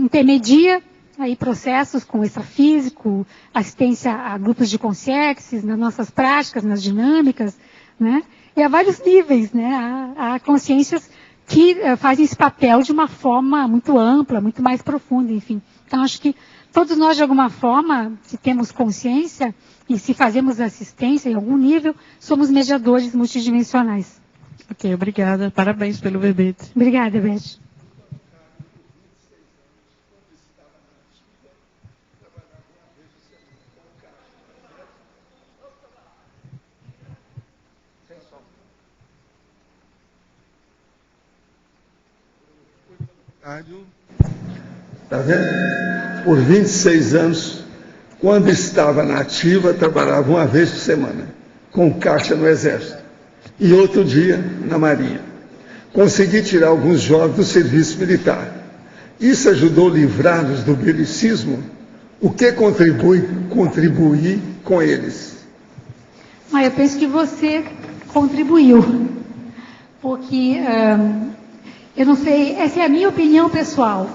intermedia aí processos com extrafísico, assistência a grupos de consciências, nas nossas práticas, nas dinâmicas, né? E há vários níveis, né? Há consciências que fazem esse papel de uma forma muito ampla, muito mais profunda, enfim. Então, acho que todos nós, de alguma forma, se temos consciência e se fazemos assistência em algum nível, somos mediadores multidimensionais. Ok, obrigada. Parabéns pelo bebê. Obrigada, Beth. Está vendo? Por 26 anos, quando estava na ativa, trabalhava uma vez por semana, com caixa no Exército, e outro dia na Marinha. Consegui tirar alguns jovens do serviço militar. Isso ajudou a livrá-los do belicismo? O que contribuir com eles? Eu penso que você contribuiu, porque eu não sei, essa é a minha opinião pessoal.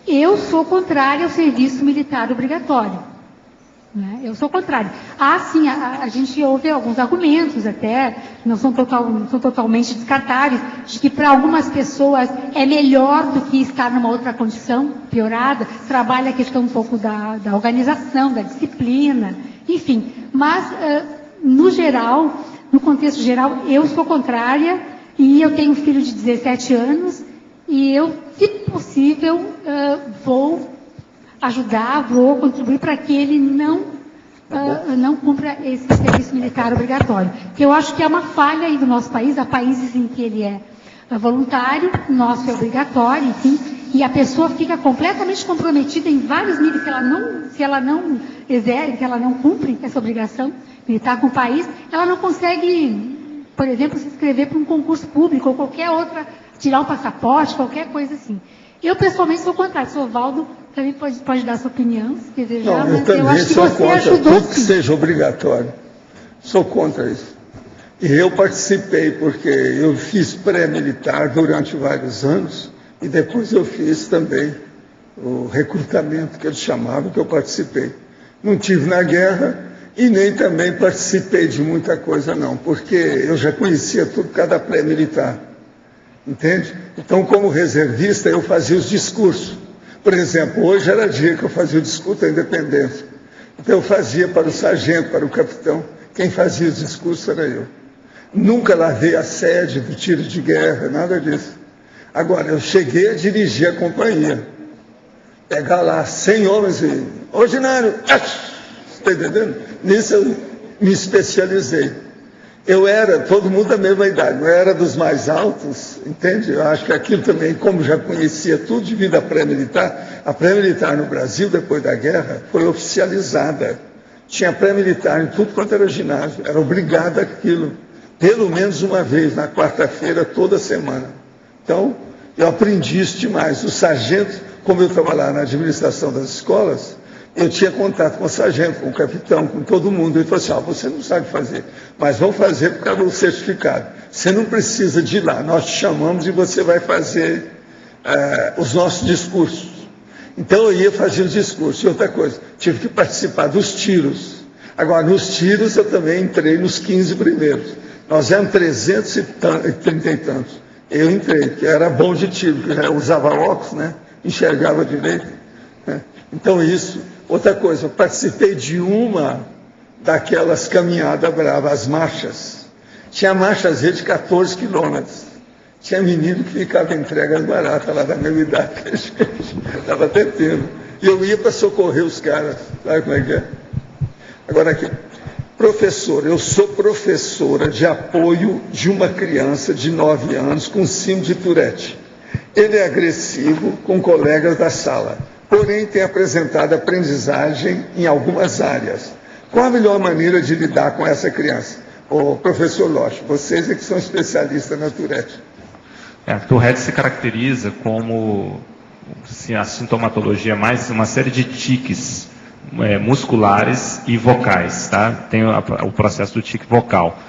Eu sou contrária ao serviço militar obrigatório. Né? Eu sou contrária. Sim, a gente ouve alguns argumentos até, não são totalmente descartáveis, de que para algumas pessoas é melhor do que estar numa outra condição piorada, trabalha a questão um pouco da organização, da disciplina, enfim. Mas, no geral, no contexto geral, eu sou contrária e eu tenho um filho de 17 anos e eu, se possível, vou ajudar, vou contribuir para que ele não cumpra esse serviço militar obrigatório. Porque eu acho que é uma falha aí do nosso país, há países em que ele é voluntário, o nosso é obrigatório, enfim, e a pessoa fica completamente comprometida em vários níveis, se ela não cumpre essa obrigação militar com o país, ela não consegue, por exemplo, se inscrever para um concurso público ou qualquer outra, tirar um passaporte, qualquer coisa assim. Eu, pessoalmente, sou contrário. O Valdo também pode dar sua opinião, se desejar, mas eu acho que você ajudou. Tudo que seja obrigatório. Sou contra isso. E eu participei, porque eu fiz pré-militar durante vários anos, e depois eu fiz também o recrutamento, que eles chamavam, que eu participei. Não tive na guerra e nem também participei de muita coisa, não, porque eu já conhecia tudo, cada pré-militar. Entende? Então, como reservista, eu fazia os discursos. Por exemplo, hoje era dia que eu fazia o discurso da independência. Então, eu fazia para o sargento, para o capitão. Quem fazia os discursos era eu. Nunca lavei a sede do tiro de guerra, nada disso. Agora, eu cheguei a dirigir a companhia. Pegar lá 100 homens e... Ordinário! Está entendendo? Nisso eu me especializei. Eu era, todo mundo da mesma idade, eu era dos mais altos, entende? Eu acho que aquilo também, como já conhecia tudo de vida pré-militar, a pré-militar no Brasil, depois da guerra, foi oficializada. Tinha pré-militar em tudo quanto era ginásio, era obrigado aquilo, pelo menos uma vez, na quarta-feira, toda semana. Então, eu aprendi isso demais. O sargento, como eu trabalhava na administração das escolas, eu tinha contato com o sargento, com o capitão, com todo mundo. Ele falou assim, você não sabe fazer, mas vamos fazer por causa do certificado. Você não precisa de ir lá, nós te chamamos e você vai fazer os nossos discursos. Então eu ia fazer os discursos. E outra coisa, tive que participar dos tiros. Agora, nos tiros eu também entrei nos 15 primeiros. Nós éramos 330 e tantos. Eu entrei, que era bom de tiro, porque já usava óculos, né? Enxergava direito. Né? Então isso... Outra coisa, eu participei de uma daquelas caminhadas bravas, as marchas. Tinha marchas de 14 quilômetros. Tinha menino que ficava entregando barata lá da minha idade, que a gente estava até tendo. E eu ia para socorrer os caras. Sabe como é que é? Agora aqui, professor, eu sou professora de apoio de uma criança de 9 anos com síndrome de Tourette. Ele é agressivo com colegas da sala. Porém, tem apresentado aprendizagem em algumas áreas. Qual a melhor maneira de lidar com essa criança? O professor Loche, vocês é que são especialistas na Tourette. A Tourette se caracteriza como assim, a sintomatologia mais uma série de tiques musculares e vocais. Tá? Tem o processo do tique vocal.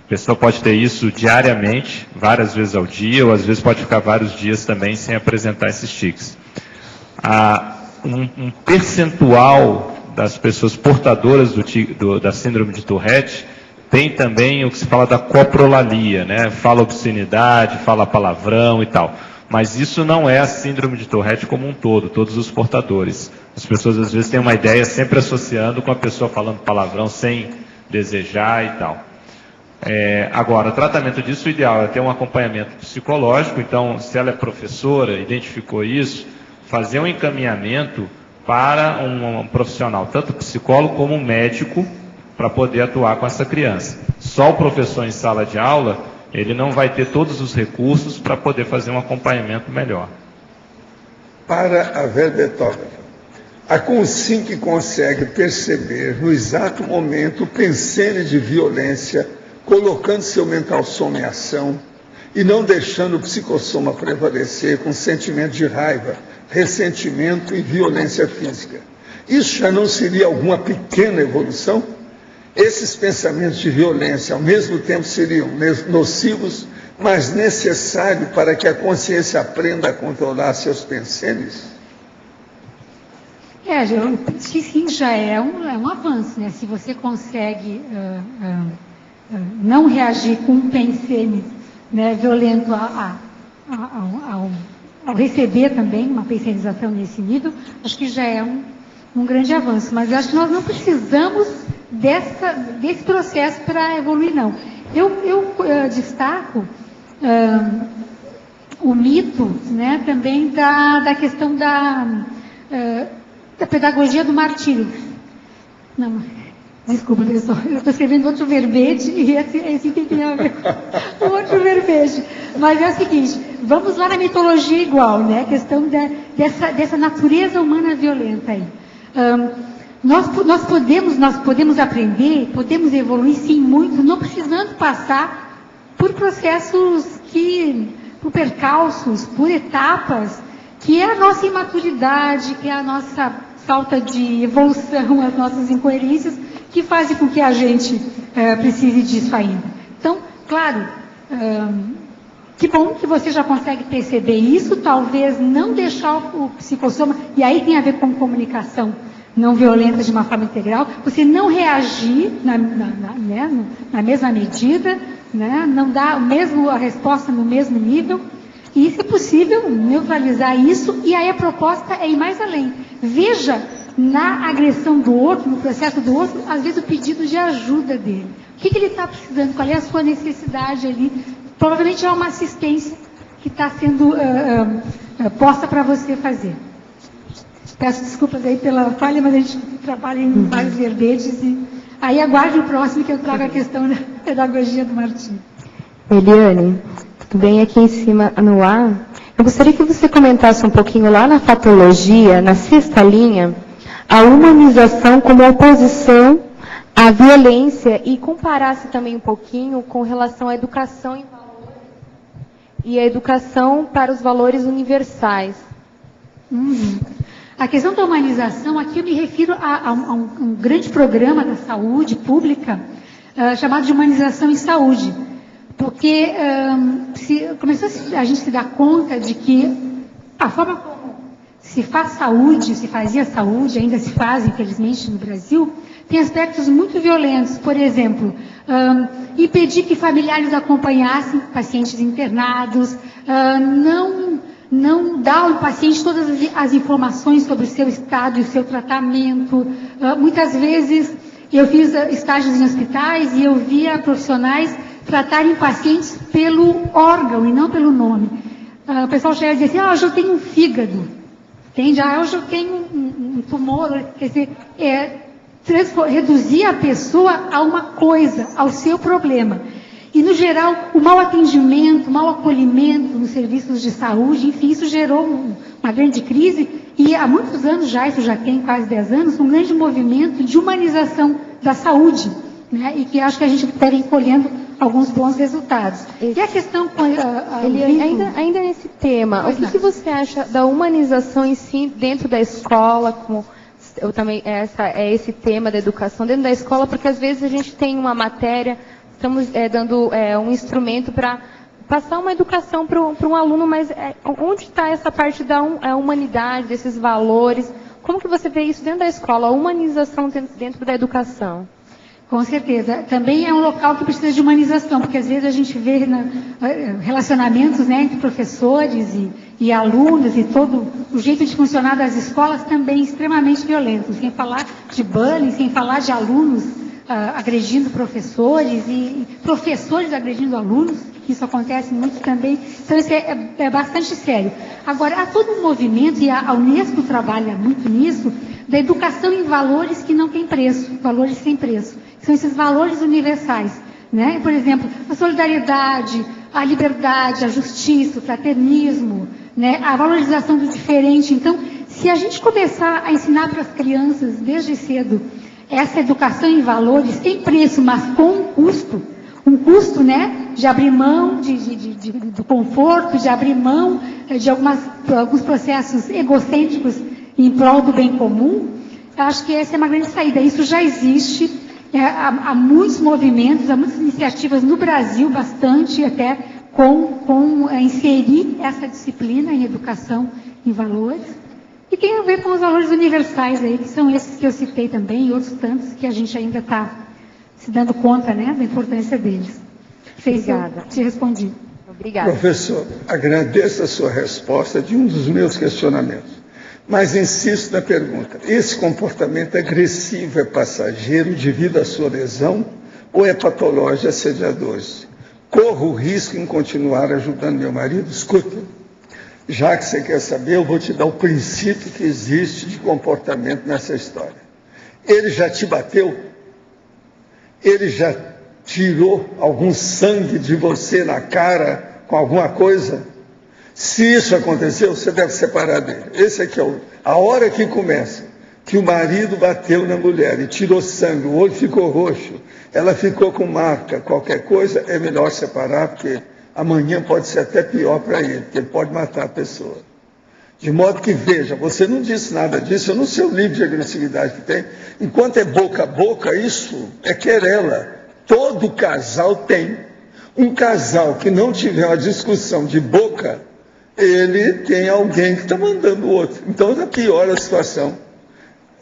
A pessoa pode ter isso diariamente, várias vezes ao dia, ou às vezes pode ficar vários dias também sem apresentar esses tiques. Um percentual das pessoas portadoras da síndrome de Tourette tem também o que se fala da coprolalia, né? Fala obscenidade, fala palavrão e tal. Mas isso não é a síndrome de Tourette como um todo, todos os portadores. As pessoas às vezes têm uma ideia sempre associando com a pessoa falando palavrão sem desejar e tal. Agora, o tratamento disso, o ideal é ter um acompanhamento psicológico. Então, se ela é professora, identificou isso, fazer um encaminhamento para um profissional, tanto psicólogo como um médico, para poder atuar com essa criança. Só o professor em sala de aula, ele não vai ter todos os recursos para poder fazer um acompanhamento melhor. para a verbetógrafa. A Consim que consegue perceber no exato momento o pensene de violência, colocando seu mental soma em ação e não deixando o psicossoma prevalecer com sentimento de raiva, ressentimento e violência física. Isso já não seria alguma pequena evolução? Esses pensamentos de violência, ao mesmo tempo, seriam nocivos, mas necessários para que a consciência aprenda a controlar seus pensenes? Eu penso que sim, já é um avanço, né? Se você consegue não reagir com um pensene, né, violento ao receber também uma pensenização nesse nível, acho que já é um grande avanço. Mas eu acho que nós não precisamos desse processo para evoluir, não. Eu destaco o mito, né, também da questão da pedagogia do martírio. Não, desculpa, pessoal, eu estou escrevendo outro verbete e esse tem a ver com outro verbete. Mas é o seguinte, vamos lá na mitologia igual, né? A questão dessa natureza humana violenta aí. Nós podemos aprender, podemos evoluir, sim, muito, não precisando passar por processos por percalços, por etapas, que é a nossa imaturidade, que é a nossa falta de evolução, as nossas incoerências, que fazem com que a gente precise disso ainda. Então, claro, que bom que você já consegue perceber isso, talvez não deixar o psicossoma, e aí tem a ver com comunicação não violenta de uma forma integral, você não reagir na mesma medida, né, não dar a resposta no mesmo nível, e, se possível, neutralizar isso, e aí a proposta é ir mais além. Veja na agressão do outro, no processo do outro, às vezes o pedido de ajuda dele. O que ele está precisando? Qual é a sua necessidade ali? Provavelmente é uma assistência que está sendo posta para você fazer. Peço desculpas aí pela falha, mas a gente trabalha em vários verbetes e aí aguarde o próximo que eu trago a questão da pedagogia do Martim. Eliane, tudo bem aqui em cima no ar? Eu gostaria que você comentasse um pouquinho lá na fatologia, na 6ª linha, a humanização como oposição à violência e comparasse também um pouquinho com relação à educação em valores e a educação para os valores universais. A questão da humanização, aqui eu me refiro a um grande programa da saúde pública chamado de humanização em saúde. Porque começou a gente se dar conta de que a forma como se faz saúde, se fazia saúde, ainda se faz, infelizmente, no Brasil, tem aspectos muito violentos. Por exemplo, impedir que familiares acompanhassem pacientes internados, não dar ao paciente todas as informações sobre o seu estado e o seu tratamento. Muitas vezes eu fiz estágios em hospitais e eu via profissionais tratarem pacientes pelo órgão e não pelo nome. O pessoal chega e diz assim, hoje eu tenho um fígado, entende? Hoje eu tenho um tumor. Quer dizer, reduzir a pessoa a uma coisa, ao seu problema. E, no geral, o mau atendimento, o mau acolhimento nos serviços de saúde, enfim, isso gerou uma grande crise e há muitos anos já, isso já tem quase 10 anos, um grande movimento de humanização da saúde, né? E que acho que a gente está colhendo alguns bons resultados. E a questão com ainda nesse tema, o que você acha da humanização em si dentro da escola, como eu também esse tema da educação dentro da escola, porque às vezes a gente tem uma matéria, estamos dando um instrumento para passar uma educação para um aluno, mas onde está essa parte da humanidade, desses valores? Como que você vê isso dentro da escola, a humanização dentro da educação? Com certeza. Também é um local que precisa de humanização, porque às vezes a gente vê relacionamentos, né, entre professores e alunos e todo o jeito de funcionar das escolas também extremamente violentos. Sem falar de bullying, sem falar de alunos agredindo professores e professores agredindo alunos, que isso acontece muito também. Então isso é bastante sério. Agora, há todo um movimento, e a Unesco trabalha muito nisso, da educação em valores que não têm preço, valores sem preço. São esses valores universais, né? Por exemplo, a solidariedade, a liberdade, a justiça, o fraternismo, né? A valorização do diferente. Então, se a gente começar a ensinar para as crianças desde cedo essa educação em valores, sem preço, mas com um custo, né, de abrir mão do conforto, de abrir mão de alguns processos egocêntricos em prol do bem comum, eu acho que essa é uma grande saída. Isso já existe, há muitos movimentos, há muitas iniciativas no Brasil, bastante até, com inserir essa disciplina em educação em valores. E tem a ver com os valores universais aí, que são esses que eu citei também, e outros tantos que a gente ainda está se dando conta, né, da importância deles. Obrigada. Te respondi. Obrigada. Professor, agradeço a sua resposta de um dos meus questionamentos, mas insisto na pergunta: esse comportamento agressivo é passageiro devido à sua lesão ou é patológico assediadores? Corro o risco em continuar ajudando meu marido? Escuta, já que você quer saber, eu vou te dar o princípio que existe de comportamento nessa história. Ele já te bateu? Ele já tirou algum sangue de você na cara com alguma coisa? Se isso aconteceu, você deve separar dele. Esse aqui é a hora que começa, que o marido bateu na mulher e tirou sangue, o olho ficou roxo, ela ficou com marca, qualquer coisa, é melhor separar, porque amanhã pode ser até pior para ele, porque ele pode matar a pessoa. De modo que, veja, você não disse nada disso, eu não sei o nível de agressividade que tem. Enquanto é boca a boca, isso é querela. Todo casal tem. Um casal que não tiver uma discussão de boca, ele tem alguém que está mandando o outro. Então, ainda piora a situação.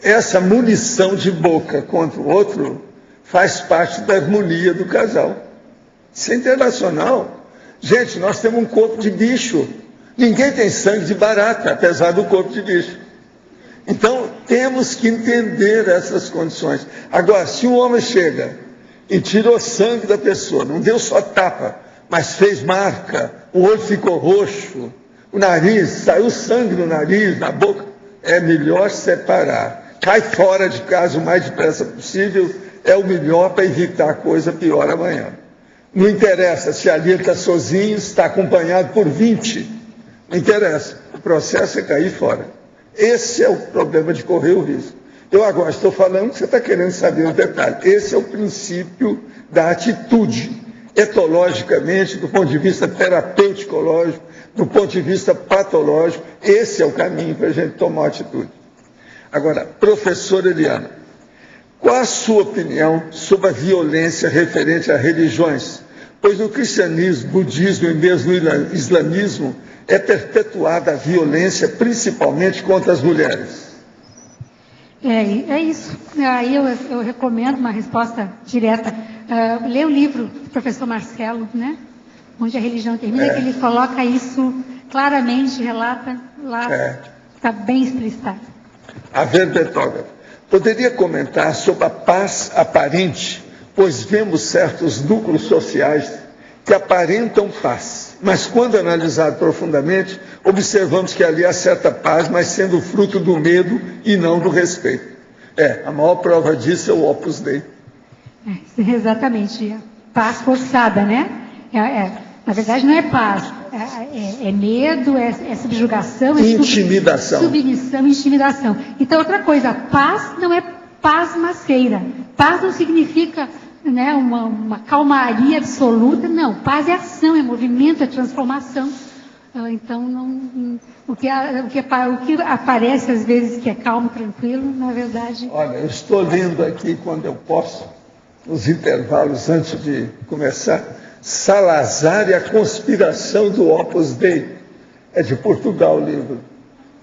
Essa munição de boca contra o outro faz parte da harmonia do casal. Isso é internacional. Gente, nós temos um corpo de bicho. Ninguém tem sangue de barata, apesar do corpo de bicho. Então, temos que entender essas condições. Agora, se um homem chega e tirou sangue da pessoa, não deu só tapa, mas fez marca, o olho ficou roxo, o nariz, saiu sangue no nariz, na boca, é melhor separar. Cai fora de casa o mais depressa possível, é o melhor para evitar coisa pior amanhã. Não interessa se ali ele está sozinho, está acompanhado por 20. Não interessa. O processo é cair fora. Esse é o problema de correr o risco. Eu agora estou falando que você está querendo saber um detalhe. Esse é o princípio da atitude, etologicamente, do ponto de vista terapêutico-lógico, do ponto de vista patológico. Esse é o caminho para a gente tomar atitude. Agora, professora Eliana, qual a sua opinião sobre a violência referente a religiões? Pois no cristianismo, budismo e mesmo no islamismo é perpetuada a violência, principalmente contra as mulheres. É isso. Aí eu recomendo uma resposta direta. Lê o livro do professor Marcelo, né? Onde a religião termina, que ele coloca isso claramente, relata lá, está bem explicitado. A Verbetógrafa, poderia comentar sobre a paz aparente, pois vemos certos núcleos sociais que aparentam paz, mas quando analisado profundamente, observamos que ali há certa paz, mas sendo fruto do medo e não do respeito. A maior prova disso é o Opus Dei. Exatamente, paz forçada, né? Na verdade não é paz, é medo, é subjugação, é intimidação. Submissão, intimidação. Então outra coisa, paz não é paz masqueira. Paz não significa, né, uma calmaria absoluta, não. Paz é ação, é movimento, é transformação. Então, o que aparece às vezes que é calmo, tranquilo, na verdade... Olha, eu estou lendo aqui, quando eu posso, nos intervalos antes de começar, Salazar e a conspiração do Opus Dei. É de Portugal o livro.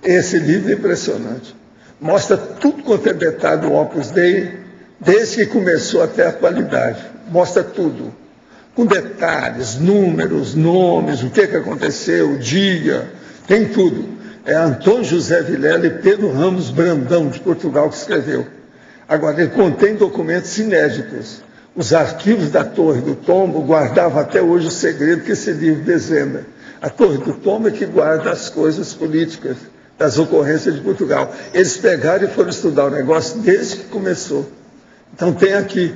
Esse livro é impressionante. Mostra tudo quanto é detalhe do Opus Dei, desde que começou até a atualidade. Mostra tudo. Com detalhes, números, nomes, o que aconteceu, o dia, tem tudo. É Antônio José Vilela e Pedro Ramos Brandão, de Portugal, que escreveu. Agora, ele contém documentos inéditos. Os arquivos da Torre do Tombo guardavam até hoje o segredo que esse livro desvenda. A Torre do Tombo é que guarda as coisas políticas, das ocorrências de Portugal. Eles pegaram e foram estudar o negócio desde que começou. Então tem aqui.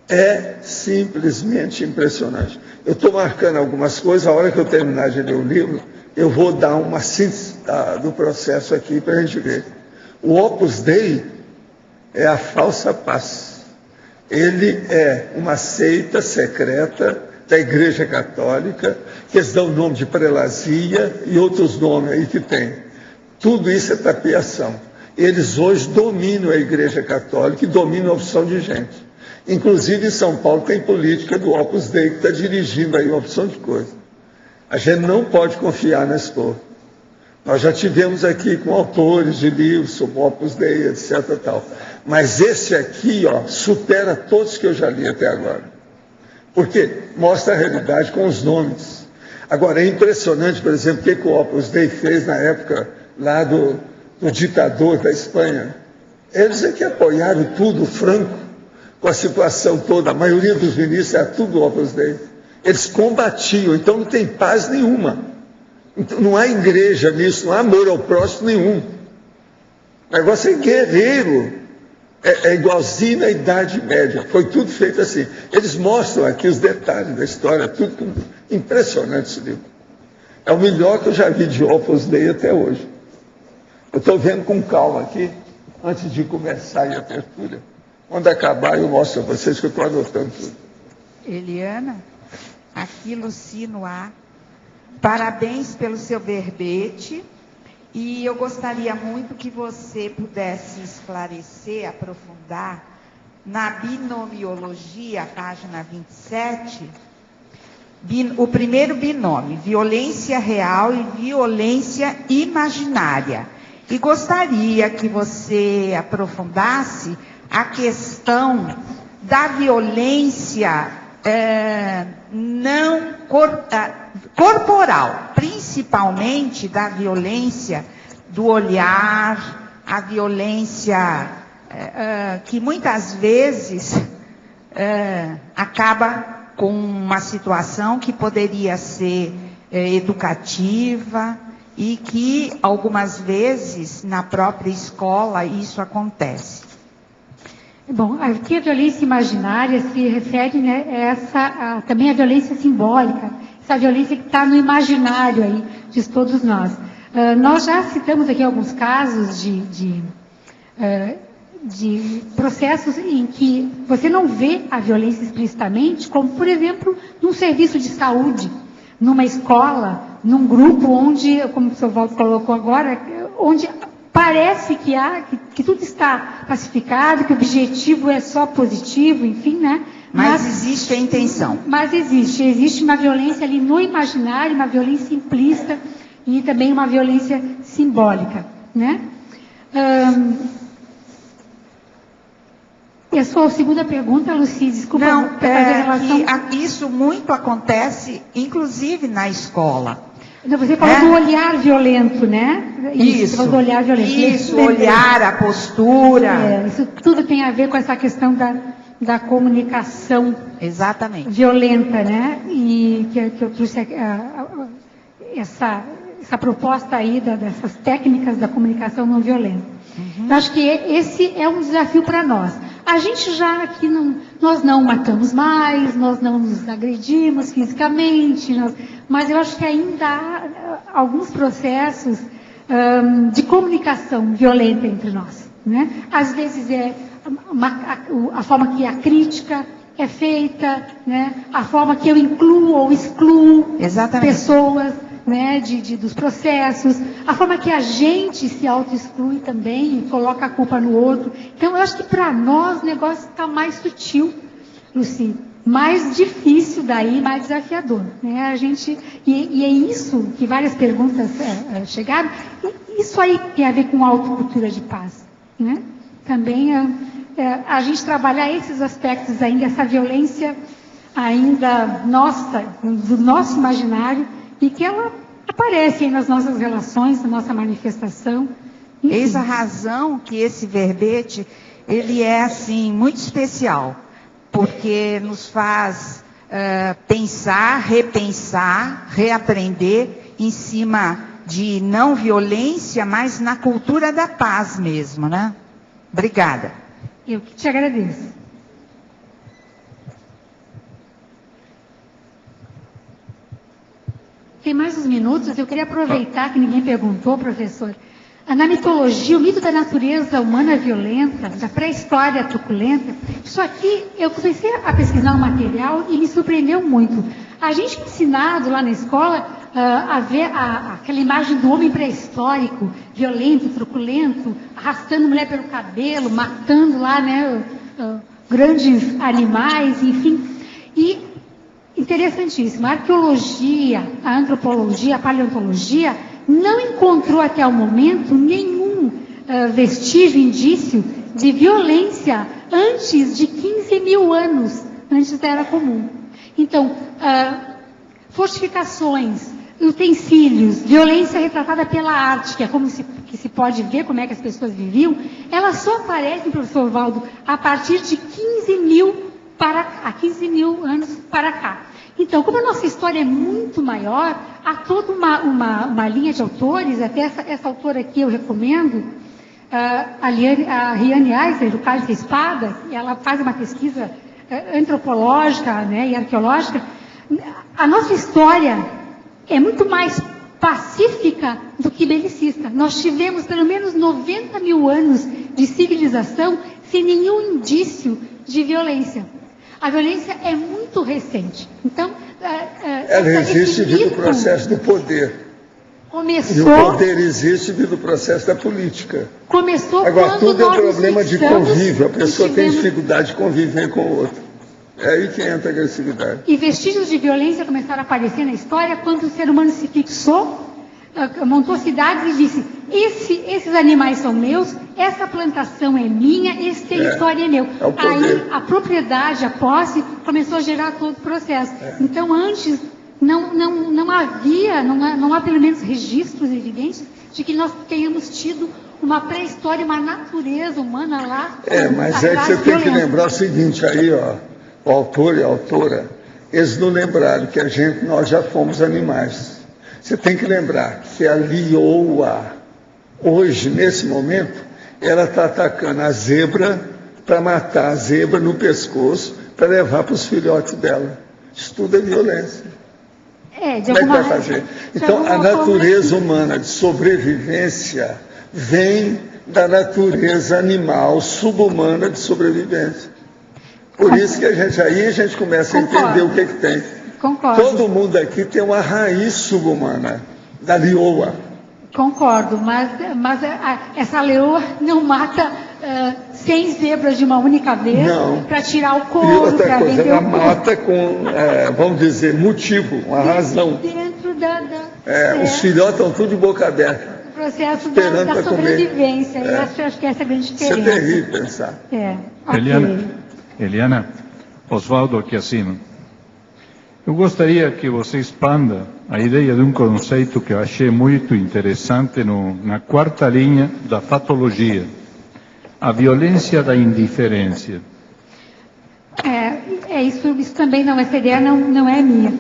É simplesmente impressionante. Eu estou marcando algumas coisas, a hora que eu terminar de ler o livro, Eu vou dar uma síntese do processo aqui para a gente ver. O Opus Dei é a falsa paz. Ele é uma seita secreta da Igreja Católica, que eles dão o nome de prelazia e outros nomes aí que tem. Tudo isso é tapiação. Eles hoje dominam a Igreja Católica e dominam a opção de gente. Inclusive em São Paulo tem política do Opus Dei que está dirigindo aí uma opção de coisa. A gente não pode confiar nesse povo. Nós já tivemos aqui com autores de livros sobre Opus Dei, etc. Tal. Mas esse aqui, ó, supera todos que eu já li até agora. Porque mostra a realidade com os nomes. Agora, é impressionante, por exemplo, o que o Opus Dei fez na época lá do ditador da Espanha. Eles é que apoiaram tudo, Franco, com a situação toda. A maioria dos ministros era tudo Opus Dei. Eles combatiam, então não tem paz nenhuma. Então, não há igreja nisso, não há amor ao próximo nenhum. O negócio é guerreiro. É igualzinho na Idade Média. Foi tudo feito assim. Eles mostram aqui os detalhes da história, tudo impressionante esse livro. É o melhor que eu já vi de Opus Dei até hoje. Eu estou vendo com calma aqui, antes de começar a abertura. Quando acabar, eu mostro a vocês que eu estou anotando tudo. Eliana, aqui Lucino A. Parabéns pelo seu verbete. E eu gostaria muito que você pudesse esclarecer, aprofundar, na binomiologia, página 27, o primeiro binômio, violência real e violência imaginária. E gostaria que você aprofundasse a questão da violência não corporal, principalmente da violência do olhar, a violência que muitas vezes acaba com uma situação que poderia ser educativa e que algumas vezes na própria escola isso acontece. Bom, aqui a violência imaginária se refere, né, também à violência simbólica, essa violência que está no imaginário aí de todos nós. Nós já citamos aqui alguns casos de processos em que você não vê a violência explicitamente, como, por exemplo, num serviço de saúde, numa escola, num grupo onde, como o Sr. Waldo colocou agora, onde parece que tudo está pacificado, que o objetivo é só positivo, enfim, né? Mas existe a intenção. Mas existe uma violência ali no imaginário, uma violência implícita e também uma violência simbólica, né? E a sua segunda pergunta, Luci, desculpa. Não, isso muito acontece, inclusive na escola. Você falou do olhar violento, né? Isso. Você falou do olhar violento. Isso, olhar, a postura. Isso tudo tem a ver com essa questão da comunicação. Exatamente. Violenta, né? E que eu trouxe essa proposta aí dessas técnicas da comunicação não violenta. Eu acho que esse é um desafio para nós. A gente já aqui nós não matamos mais, nós não nos agredimos fisicamente, mas eu acho que ainda há alguns processos de comunicação violenta entre nós, né? Às vezes é a forma que a crítica é feita, né? A forma que eu incluo ou excluo pessoas, né? Dos processos, a forma que a gente se auto-exclui também e coloca a culpa no outro. Então, eu acho que para nós o negócio está mais sutil, Luci, mais difícil daí, mais desafiador, né? E é isso que várias perguntas chegaram, e isso aí tem a ver com autocultura de paz, né? Também a gente trabalhar esses aspectos ainda, essa violência ainda nossa, do nosso imaginário, e que ela aparece aí nas nossas relações, na nossa manifestação. Enfim. Eis a razão que esse verbete, ele é assim, muito especial, porque nos faz pensar, repensar, reaprender em cima de não violência, mas na cultura da paz mesmo, né? Obrigada. Eu que te agradeço. Tem mais uns minutos. minutos, eu queria aproveitar que ninguém perguntou, professor. Na mitologia, o mito da natureza humana violenta, da pré-história truculenta, isso aqui, eu comecei a pesquisar o material e me surpreendeu muito. A gente é ensinado lá na escola a ver aquela imagem do homem pré-histórico, violento, truculento, arrastando mulher pelo cabelo, matando lá, né, grandes animais, enfim. E, interessantíssimo, a arqueologia, a antropologia, a paleontologia não encontrou até o momento nenhum vestígio, indício de violência antes de 15 mil anos, antes da Era Comum. Então, fortificações, utensílios, violência retratada pela arte, que é como que se pode ver como é que as pessoas viviam, elas só aparecem, professor Valdo, a partir de 15 mil anos para cá. Então, como a nossa história é muito maior, há toda uma linha de autores, até essa autora aqui eu recomendo, a Riane Eisler, do Cálice da Espada, ela faz uma pesquisa antropológica, né, e arqueológica. A nossa história é muito mais pacífica do que belicista. Nós tivemos pelo menos 90 mil anos de civilização sem nenhum indício de violência. A violência é muito recente. Então, ela existe devido ao processo do poder. Começou, e o poder existe devido ao processo da política. Começou agora, quando tudo é um problema de convívio. A pessoa tem tivemos dificuldade de conviver com o outro. É aí que entra a agressividade. E vestígios de violência começaram a aparecer na história quando o ser humano se fixou, montou cidades e disse: esses animais são meus, essa plantação é minha, esse território é meu. Aí a propriedade, a posse, começou a gerar todo o processo. Então, antes, não há pelo menos registros evidentes de que nós tenhamos tido uma pré-história, uma natureza humana lá. Mas é que você tem que lembrar o seguinte aí, ó, o autor e a autora, eles não lembraram que nós já fomos animais. Você tem que lembrar que a lioa, hoje, nesse momento, ela está atacando a zebra para matar a zebra no pescoço para levar para os filhotes dela. Isso tudo é violência. Como é que vai fazer? Então, a natureza humana de sobrevivência vem da natureza animal subhumana de sobrevivência. Por isso que a gente começa a entender o que tem. Concordo. Todo mundo aqui tem uma raiz subhumana, da leoa. Concordo, mas essa leoa não mata 100 zebras de uma única vez para tirar o couro. E outra coisa, ela o mata com, vamos dizer, motivo, uma razão. Dentro os filhotes estão tudo de boca aberta. O processo esperando da sobrevivência. Eu acho que essa é a grande diferença. Isso é terrível pensar. Eliana, Osvaldo aqui acima. Eu gostaria que você expanda a ideia de um conceito que eu achei muito interessante na quarta linha da fatologia, a violência da indiferença. Isso também não, essa ideia não é minha.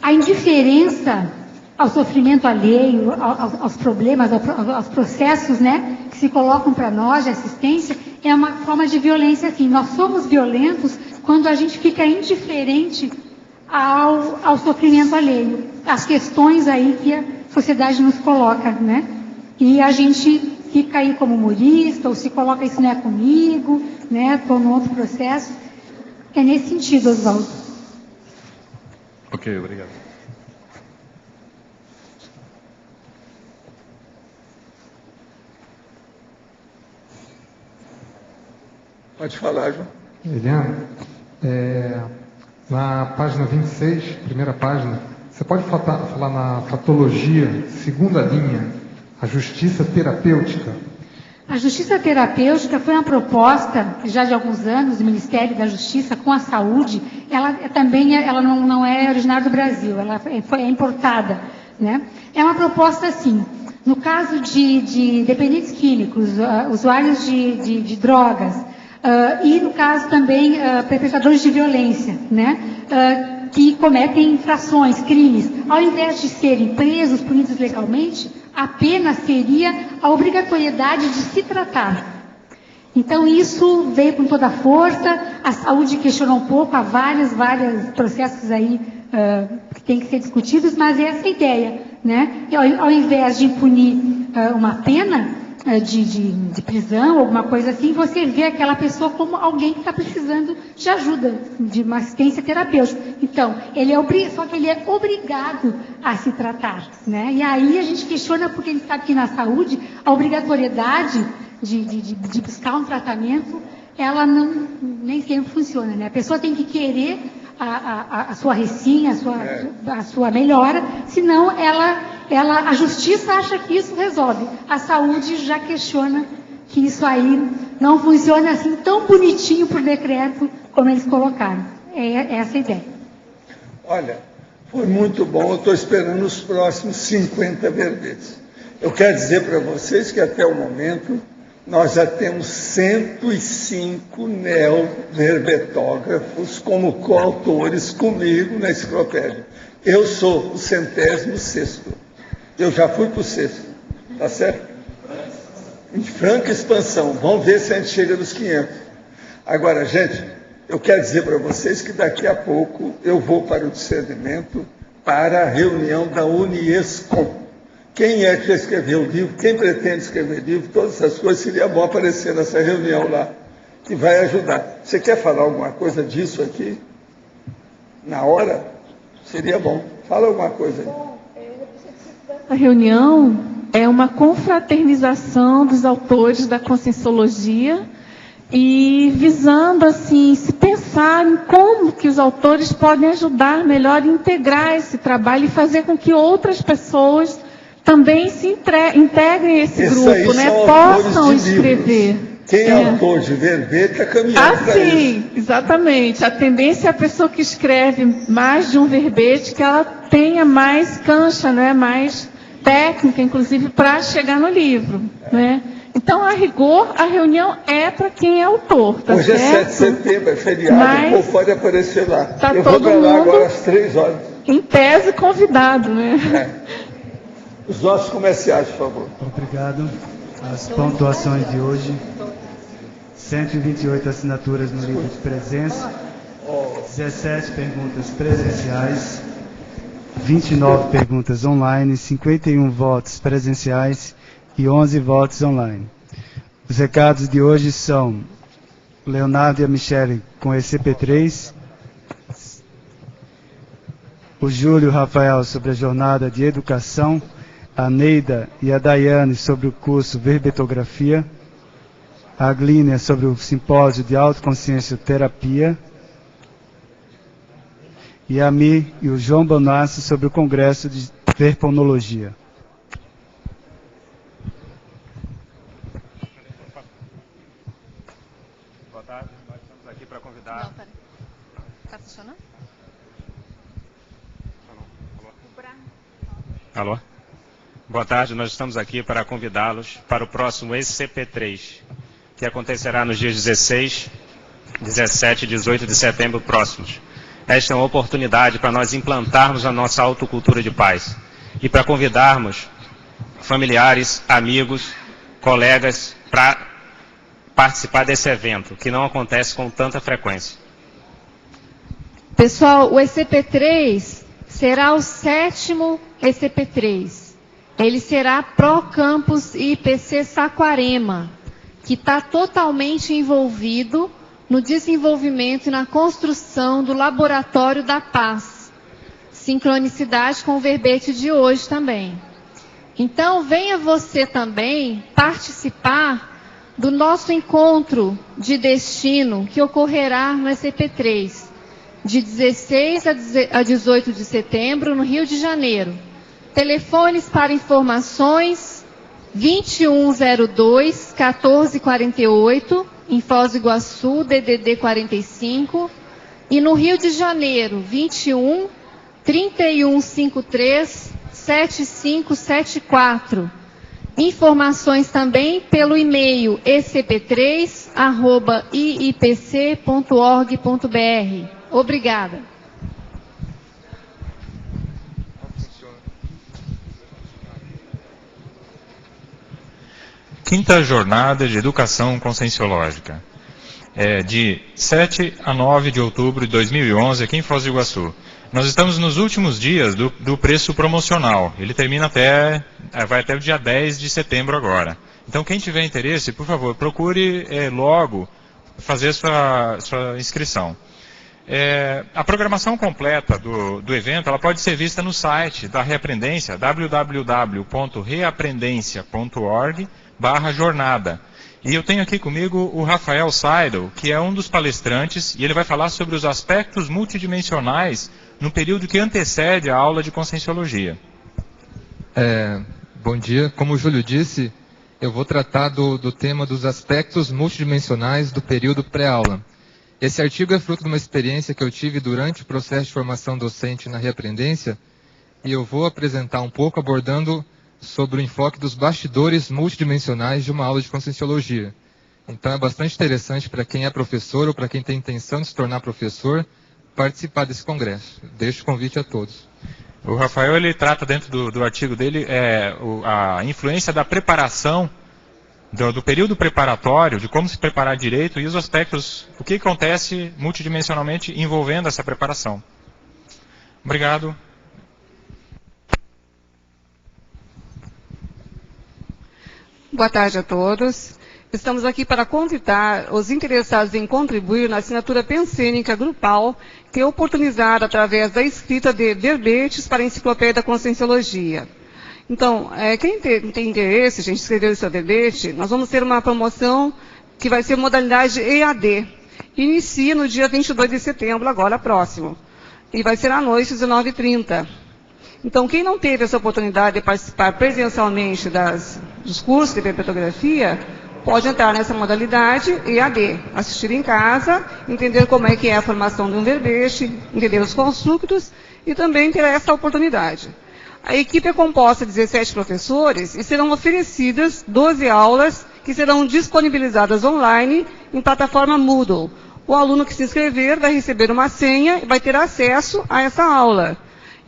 A indiferença ao sofrimento alheio, aos problemas, aos processos, né, que se colocam para nós de assistência, é uma forma de violência, assim. Nós somos violentos quando a gente fica indiferente ao sofrimento alheio, às questões aí que a sociedade nos coloca, né? E a gente fica aí como humorista, ou se coloca isso não é comigo, né? Estou num outro processo. É nesse sentido, Osvaldo. Ok, obrigado. Pode falar, João. Eliana, na página 26, primeira página, você pode falar na fatologia, segunda linha, a justiça terapêutica? A justiça terapêutica foi uma proposta, já de alguns anos, do Ministério da Justiça com a Saúde. Ela também não é originária do Brasil, ela é importada, né? É uma proposta assim, no caso de dependentes químicos, usuários de drogas, e no caso também perpetradores de violência, né? Que cometem infrações, crimes, ao invés de serem presos, punidos legalmente, a pena seria a obrigatoriedade de se tratar. Então isso veio com toda a força, a saúde questionou um pouco, há vários processos aí que têm que ser discutidos, mas é essa a ideia, né? E ao invés de punir uma pena de prisão, alguma coisa assim, você vê aquela pessoa como alguém que está precisando de ajuda, de uma assistência terapêutica. Então, só que ele é obrigado a se tratar, né? E aí a gente questiona, porque a gente sabe que na saúde, a obrigatoriedade de buscar um tratamento, ela nem sempre funciona, né? A pessoa tem que querer a sua recinha, a sua melhora, senão a justiça acha que isso resolve. A saúde já questiona que isso aí não funciona assim tão bonitinho por decreto como eles colocaram. É essa a ideia. Olha, foi muito bom, eu estou esperando os próximos 50 verbetes. Eu quero dizer para vocês que até o momento nós já temos 105 neoverbetógrafos como coautores comigo na enciclopédia. Eu sou o 106º. Eu já fui para o 6º. Tá certo? Em franca expansão. Vamos ver se a gente chega nos 500. Agora, gente, eu quero dizer para vocês que daqui a pouco eu vou para o discernimento, para a reunião da Uniescom. Quem é que já escreveu o livro, quem pretende escrever livro, todas essas coisas, seria bom aparecer nessa reunião lá, que vai ajudar. Você quer falar alguma coisa disso aqui? Na hora? Seria bom. Fala alguma coisa aí. A reunião é uma confraternização dos autores da Conscienciologia e visando, assim, se pensar em como que os autores podem ajudar melhor a integrar esse trabalho e fazer com que outras pessoas também se integrem a esse grupo, né? Possam escrever. Livros. Quem é autor de verbete está caminhando para isso. Sim, exatamente. A tendência é a pessoa que escreve mais de um verbete que ela tenha mais cancha, né? Mais técnica, inclusive, para chegar no livro, né? Então, a rigor, a reunião é para quem é autor, tá Hoje certo? É 7 de setembro, é feriado, o povo pode aparecer lá. Tá eu todo vou para lá mundo, agora às 3 horas. Em tese, convidado, né? Os nossos comerciais, por favor. Obrigado. As pontuações de hoje: 128 assinaturas no livro de presença, 17 perguntas presenciais, 29 perguntas online, 51 votos presenciais e 11 votos online. Os recados de hoje são: Leonardo e a Michele com ECP3, o Júlio e o Rafael sobre a jornada de educação, a Neida e a Daiane sobre o curso Verbetografia, a Aglínia sobre o simpósio de autoconsciência terapia, e a Mi e o João Bonassi sobre o congresso de Verponologia. Boa tarde, nós estamos aqui para convidar... Não, peraí. Está funcionando? Alô? Boa tarde, nós estamos aqui para convidá-los para o próximo ECP3, que acontecerá nos dias 16, 17 e 18 de setembro próximos. Esta é uma oportunidade para nós implantarmos a nossa autocultura de paz e para convidarmos familiares, amigos, colegas para participar desse evento, que não acontece com tanta frequência. Pessoal, o ECP3 será o 7º ECP3. Ele será Pro Campus IPC Saquarema, que está totalmente envolvido no desenvolvimento e na construção do Laboratório da Paz. Sincronicidade com o verbete de hoje também. Então, venha você também participar do nosso encontro de destino que ocorrerá no ECP3, de 16 a 18 de setembro, no Rio de Janeiro. Telefones para informações: 2102-1448, em Foz do Iguaçu, DDD 45, e no Rio de Janeiro, 21-3153-7574. Informações também pelo e-mail ecp3@iipc.org.br. Obrigada. Quinta Jornada de Educação Conscienciológica, de 7 a 9 de outubro de 2011, aqui em Foz do Iguaçu. Nós estamos nos últimos dias do preço promocional. Ele termina vai até o dia 10 de setembro agora. Então, quem tiver interesse, por favor, procure logo fazer sua inscrição. A programação completa do evento ela pode ser vista no site da Reaprendência, www.reaprendência.org/jornada. E eu tenho aqui comigo o Rafael Seidel, que é um dos palestrantes, e ele vai falar sobre os aspectos multidimensionais no período que antecede a aula de Conscienciologia. Bom dia. Como o Júlio disse, eu vou tratar do tema dos aspectos multidimensionais do período pré-aula. Esse artigo é fruto de uma experiência que eu tive durante o processo de formação docente na Reaprendência, e eu vou apresentar um pouco abordando sobre o enfoque dos bastidores multidimensionais de uma aula de Conscienciologia. Então é bastante interessante para quem é professor ou para quem tem intenção de se tornar professor participar desse congresso. Deixo o convite a todos. O Rafael ele trata dentro do artigo dele a influência da preparação, do período preparatório, de como se preparar direito e os aspectos, o que acontece multidimensionalmente envolvendo essa preparação. Obrigado. Boa tarde a todos. Estamos aqui para convidar os interessados em contribuir na assinatura pensênica grupal, que é oportunizada através da escrita de verbetes para a Enciclopédia da Conscienciologia. Então, quem tem interesse, gente, escrever o seu verbete, nós vamos ter uma promoção que vai ser modalidade EAD. Inicia no dia 22 de setembro, agora próximo. E vai ser à noite, às 19h30. Então, quem não teve essa oportunidade de participar presencialmente dos cursos de verbetografia, pode entrar nessa modalidade EAD, assistir em casa, entender como é que é a formação de um verbete, entender os construtos e também ter essa oportunidade. A equipe é composta de 17 professores e serão oferecidas 12 aulas que serão disponibilizadas online em plataforma Moodle. O aluno que se inscrever vai receber uma senha e vai ter acesso a essa aula.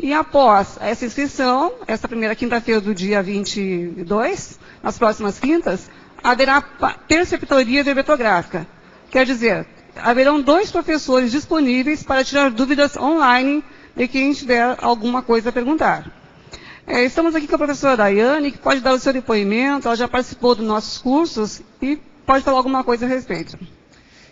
E após essa inscrição, essa primeira quinta-feira do dia 22, nas próximas quintas, haverá preceptoria verbetográfica. Quer dizer, haverão 2 professores disponíveis para tirar dúvidas online de quem tiver alguma coisa a perguntar. Estamos aqui com a professora Daiane, que pode dar o seu depoimento, ela já participou dos nossos cursos e pode falar alguma coisa a respeito.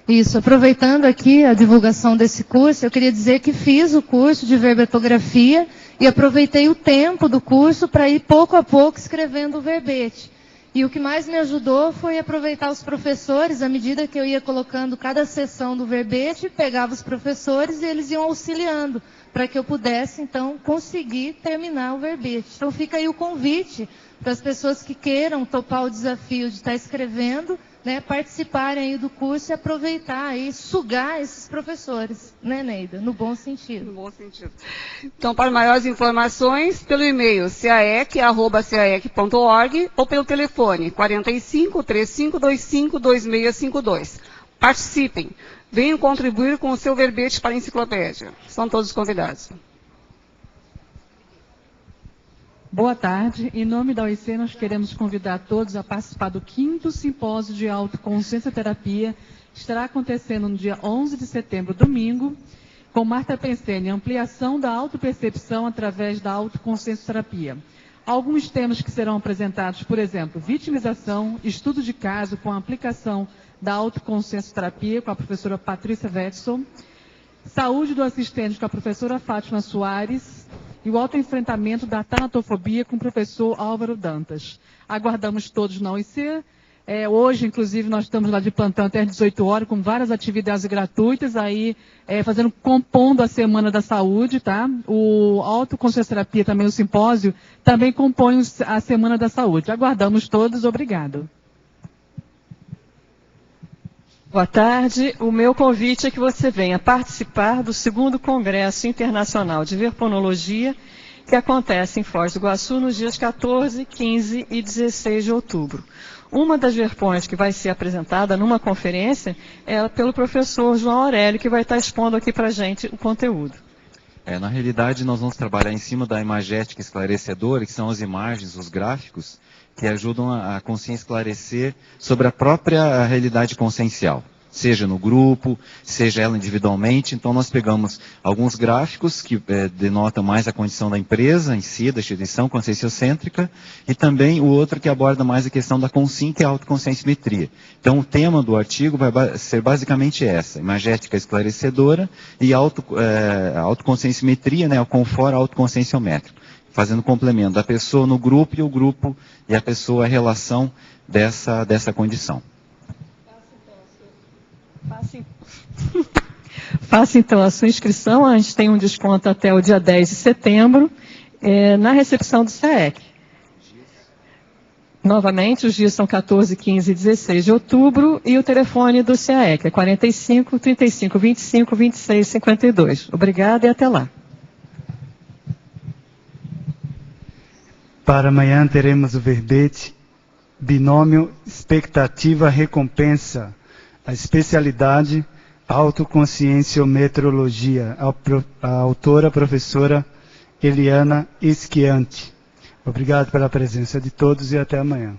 Isso, aproveitando aqui a divulgação desse curso, eu queria dizer que fiz o curso de verbetografia e aproveitei o tempo do curso para ir pouco a pouco escrevendo o verbete. E o que mais me ajudou foi aproveitar os professores, à medida que eu ia colocando cada sessão do verbete, pegava os professores e eles iam auxiliando, para que eu pudesse, então, conseguir terminar o verbete. Então, fica aí o convite para as pessoas que queiram topar o desafio de estar escrevendo, né, participarem aí do curso e aproveitar aí, sugar esses professores, né, Neida? No bom sentido. No bom sentido. Então, para maiores informações, pelo e-mail caec@caec.org ou pelo telefone 45 3525 2652. Participem. Venham contribuir com o seu verbete para a enciclopédia. São todos convidados. Boa tarde. Em nome da OIC, nós queremos convidar todos a participar do 5º Simpósio de Autoconsciência Terapia, que estará acontecendo no dia 11 de setembro, domingo, com Marta Pensene, ampliação da autopercepção através da autoconsciência terapia. Alguns temas que serão apresentados, por exemplo, vitimização, estudo de caso com a aplicação da autoconsciência terapia com a professora Patrícia Wetzel, saúde do assistente com a professora Fátima Soares e o autoenfrentamento da tanatofobia com o professor Álvaro Dantas. Aguardamos todos na OIC. Hoje, inclusive, nós estamos lá de plantão até às 18 horas, com várias atividades gratuitas, aí compondo a Semana da Saúde, tá? O Autoconsciência Terapia, também o simpósio, também compõe a Semana da Saúde. Aguardamos todos, obrigado. Boa tarde. O meu convite é que você venha participar do 2º Congresso Internacional de Verponologia, que acontece em Foz do Iguaçu nos dias 14, 15 e 16 de outubro. Uma das verpões que vai ser apresentada numa conferência é pelo professor João Aurélio, que vai estar expondo aqui para a gente o conteúdo. Na realidade, nós vamos trabalhar em cima da imagética esclarecedora, que são as imagens, os gráficos, que ajudam a consciência esclarecer sobre a própria realidade consciencial. seja no grupo, seja ela individualmente. Então, nós pegamos alguns gráficos que denotam mais a condição da empresa em si, da instituição conscienciocêntrica, e também o outro que aborda mais a questão da consciência e autoconscienciometria. Então, o tema do artigo vai ser basicamente essa: imagética esclarecedora e autoconscienciometria, né, o confort autoconscienciométrico, fazendo complemento da pessoa no grupo e o grupo e a pessoa, a relação dessa condição. Faça então a sua inscrição. A gente tem um desconto até o dia 10 de setembro, na recepção do SAEC. Novamente, os dias são 14, 15 e 16 de outubro, e o telefone do SAEC é 45 35 25 26 52. Obrigada e até lá. Para amanhã teremos o verbete Binômio Expectativa-Recompensa, a especialidade Autoconscienciometrologia, a autora, a professora Eliana Esquiante. Obrigado pela presença de todos e até amanhã.